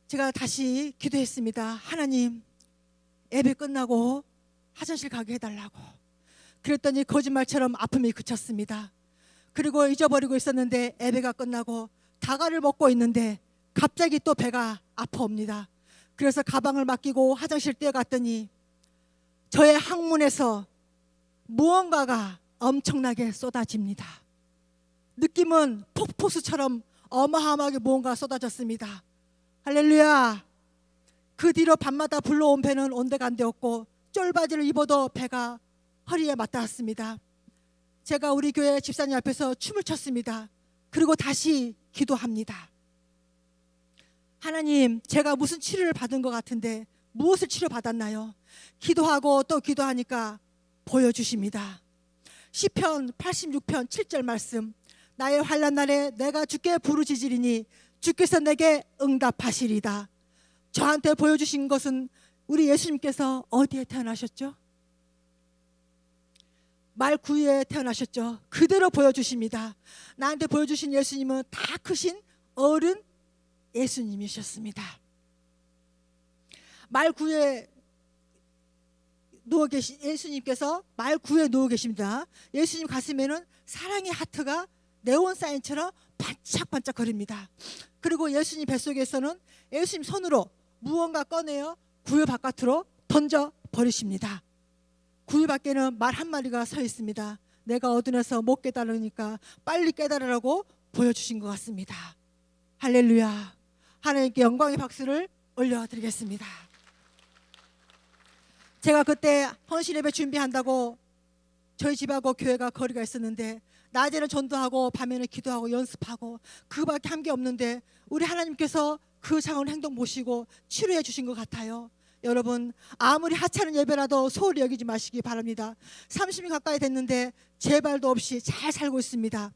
제가 다시 기도했습니다. 하나님, 예배 끝나고 화장실 가게 해달라고. 그랬더니 거짓말처럼 아픔이 그쳤습니다. 그리고 잊어버리고 있었는데 예배가 끝나고 다가를 먹고 있는데 갑자기 또 배가 아파옵니다. 그래서 가방을 맡기고 화장실 뛰어갔더니 저의 항문에서 무언가가 엄청나게 쏟아집니다. 느낌은 폭포수처럼 어마어마하게 무언가 쏟아졌습니다. 할렐루야. 그 뒤로 밤마다 불러온 배는 온데간데없고 쫄바지를 입어도 배가 허리에 맞닿았습니다. 제가 우리 교회 집사님 앞에서 춤을 췄습니다. 그리고 다시 기도합니다. 하나님, 제가 무슨 치료를 받은 것 같은데 무엇을 치료받았나요? 기도하고 또 기도하니까 보여주십니다. 시편 86편 7절 말씀. 나의 환난 날에 내가 주께 부르짖으리니 주께서 내게 응답하시리다. 저한테 보여주신 것은 우리 예수님께서 어디에 태어나셨죠? 말구유에 태어나셨죠. 그대로 보여주십니다. 나한테 보여주신 예수님은 다 크신 어른 예수님이셨습니다. 말구유에 누워 계신 예수님께서 말구유에 누워 계십니다. 예수님 가슴에는 사랑의 하트가 네온 사인처럼 반짝반짝거립니다. 그리고 예수님 뱃속에서는 예수님 손으로 무언가 꺼내어 구유 바깥으로 던져 버리십니다. 구유 밖에는 말 한마디가 서 있습니다. 내가 어둠에서 못 깨달으니까 빨리 깨달으라고 보여주신 것 같습니다. 할렐루야. 하나님께 영광의 박수를 올려드리겠습니다. 제가 그때 헌신 예배 준비한다고 저희 집하고 교회가 거리가 있었는데 낮에는 전도하고 밤에는 기도하고 연습하고 그밖에 한 게 없는데 우리 하나님께서 그 작은 행동 보시고 치료해 주신 것 같아요. 여러분, 아무리 하찮은 예배라도 소홀히 여기지 마시기 바랍니다. 30이 가까이 됐는데 재발도 없이 잘 살고 있습니다.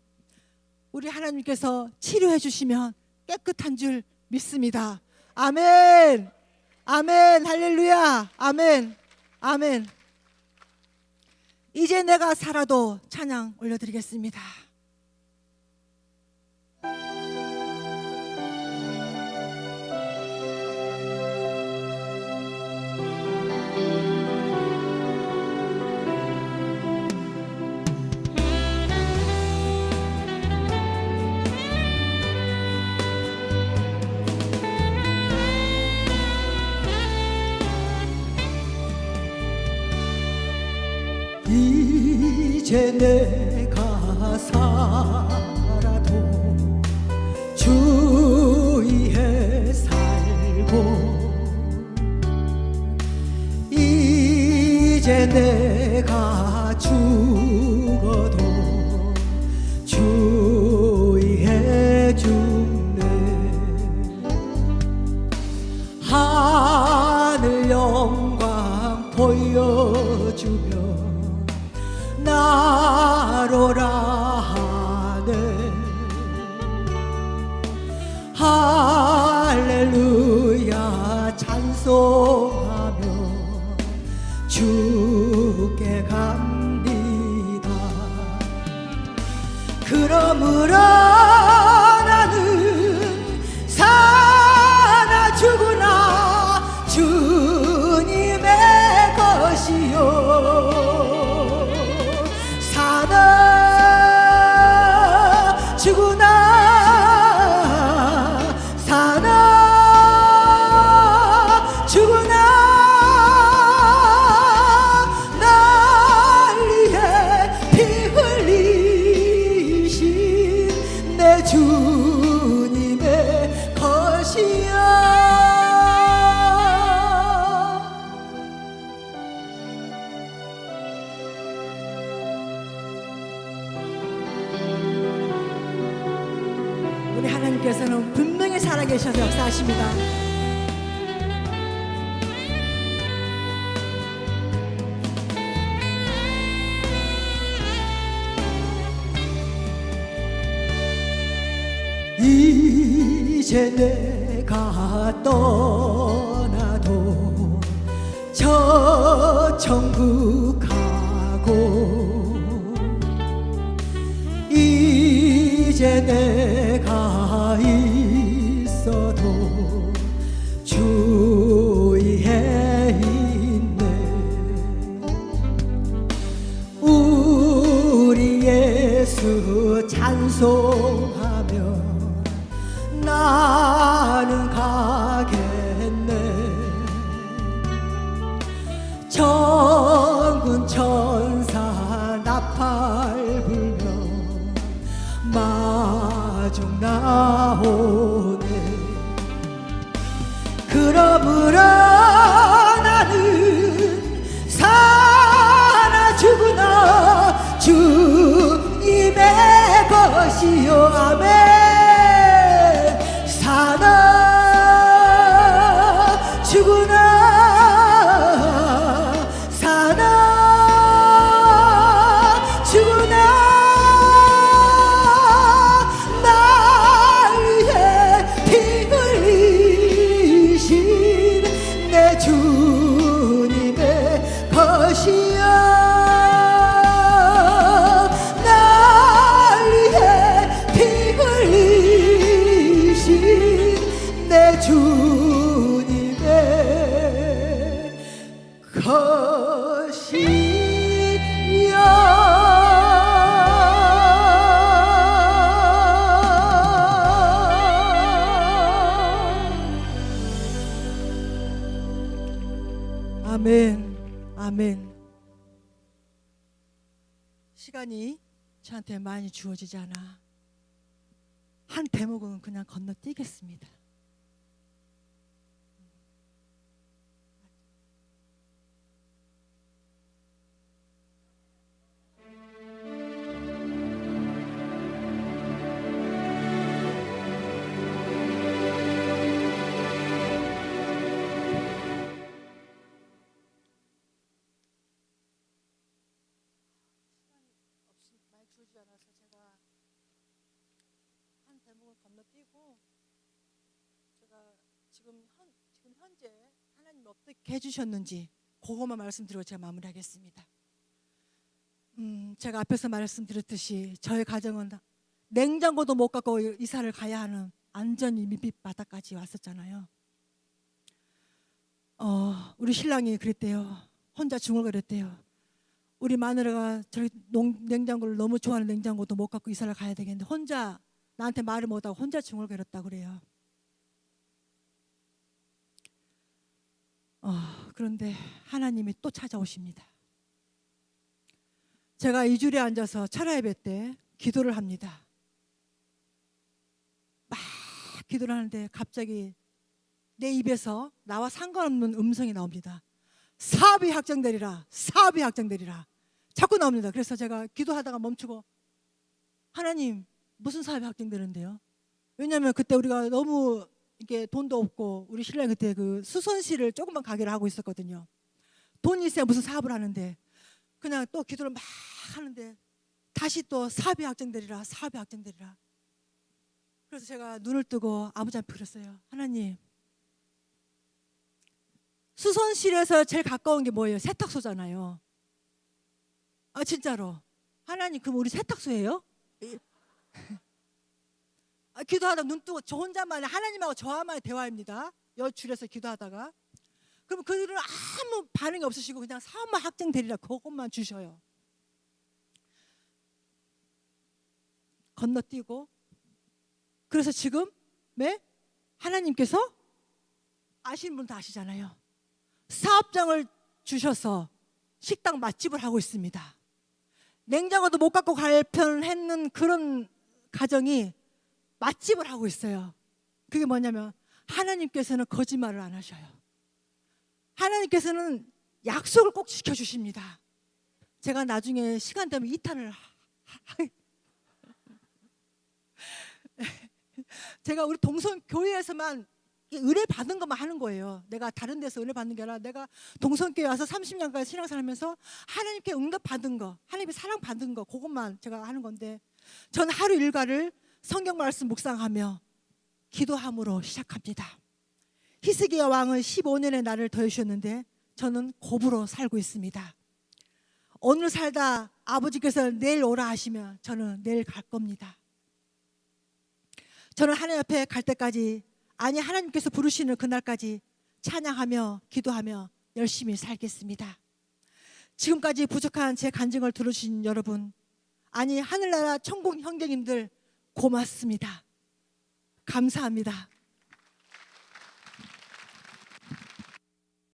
우리 하나님께서 치료해 주시면 깨끗한 줄 믿습니다. 아멘. 아멘. 할렐루야. 아멘. 아멘. 이제 내가 살아도 찬양 올려드리겠습니다. 이제 내가 살아도 주의에 살고 이제 내가 죽어도 주의에 죽네. 하늘 영광 보여주며 나로라 하네. 할렐루야 찬송하며 주께 갑니다. 그러므로 나는 사나 죽으나 주님의 것이요 하나님께서는 분명히 살아계셔서 역사하십니다. 이제 내가 떠나도 저 천국 가고 이제 내가 있어도 주위에 있네. 우리 예수 찬송하며 나는 가겠네. 천군 천사 나팔 불며 마중 나오네. 그러므로 나는 사나 죽으나 주님의 것이요. 아멘. 사나 죽으나 사나 죽으나 날 위해 피 흘리신 내 주님의 것이여. 날 위해 피 흘리신 내 주님의 것이여. 아멘. 아멘. 시간이 저한테 많이 주어지지 않아 한 대목은 그냥 건너뛰겠습니다. 많이 주어지지 않아서 제가 한 대목을 건너뛰고 제가 지금 현재 하나님 어떻게 해주셨는지 그것만 말씀드리고 제가 마무리하겠습니다. 제가 앞에서 말씀드렸듯이 저희 가정은 냉장고도 못 갖고 이사를 가야 하는 완전히 밑바닥까지 왔었잖아요. 우리 신랑이 그랬대요. 혼자 중얼거렸대요. 우리 마누라가 저희 냉장고를 너무 좋아하는 냉장고도 못 갖고 이사를 가야 되겠는데 혼자 나한테 말을 못하고 혼자 중얼거렸다 그래요. 그런데 하나님이 또 찾아오십니다. 제가 이 줄에 앉아서 철야예배 때 기도를 합니다. 막 기도를 하는데 갑자기 내 입에서 나와 상관없는 음성이 나옵니다. 사업이 확정되리라. 사업이 확정되리라. 자꾸 나옵니다. 그래서 제가 기도하다가 멈추고 하나님 무슨 사업이 확정되는데요? 왜냐하면 그때 우리가 너무 이게 돈도 없고 우리 신랑이 그때 그 수선실을 조금만 가게를 하고 있었거든요. 돈이 있어야 무슨 사업을 하는데 그냥 또 기도를 막 하는데 다시 또 사업이 확정되리라. 사업이 확정되리라. 그래서 제가 눈을 뜨고 아버지한테 그랬어요. 하나님 수선실에서 제일 가까운 게 뭐예요? 세탁소잖아요. 진짜로 하나님 그럼 우리 세탁소예요? 기도하다 눈 뜨고 저 혼자만의 하나님하고 저와만의 대화입니다. 여 줄에서 기도하다가 그럼 그들은 아무 반응이 없으시고 그냥 사업만 확정되리라 그것만 주셔요. 건너뛰고 그래서 지금 하나님께서 아시는 분 다 아시잖아요. 사업장을 주셔서 식당 맛집을 하고 있습니다. 냉장고도 못 갖고 갈 뻔했는 그런 가정이 맛집을 하고 있어요. 그게 뭐냐면 하나님께서는 거짓말을 안 하셔요. 하나님께서는 약속을 꼭 지켜주십니다. 제가 나중에 시간 되면 2탄을 제가 우리 동성 교회에서만 은혜 받은 것만 하는 거예요. 내가 다른 데서 은혜 받는 게 아니라 내가 동성교회 와서 30년간 신앙생활 하면서 하나님께 응답 받은 거, 하나님의 사랑 받은 거, 그것만 제가 하는 건데, 전 하루 일과를 성경 말씀 묵상하며 기도함으로 시작합니다. 히스기야 왕은 15년의 날을 더해주셨는데 저는 곱으로 살고 있습니다. 오늘 살다 아버지께서 내일 오라 하시면 저는 내일 갈 겁니다. 저는 하나님 앞에 갈 때까지, 아니 하나님께서 부르시는 그날까지 찬양하며 기도하며 열심히 살겠습니다. 지금까지 부족한 제 간증을 들어주신 여러분, 아니 하늘나라 천국 형제님들 고맙습니다. 감사합니다.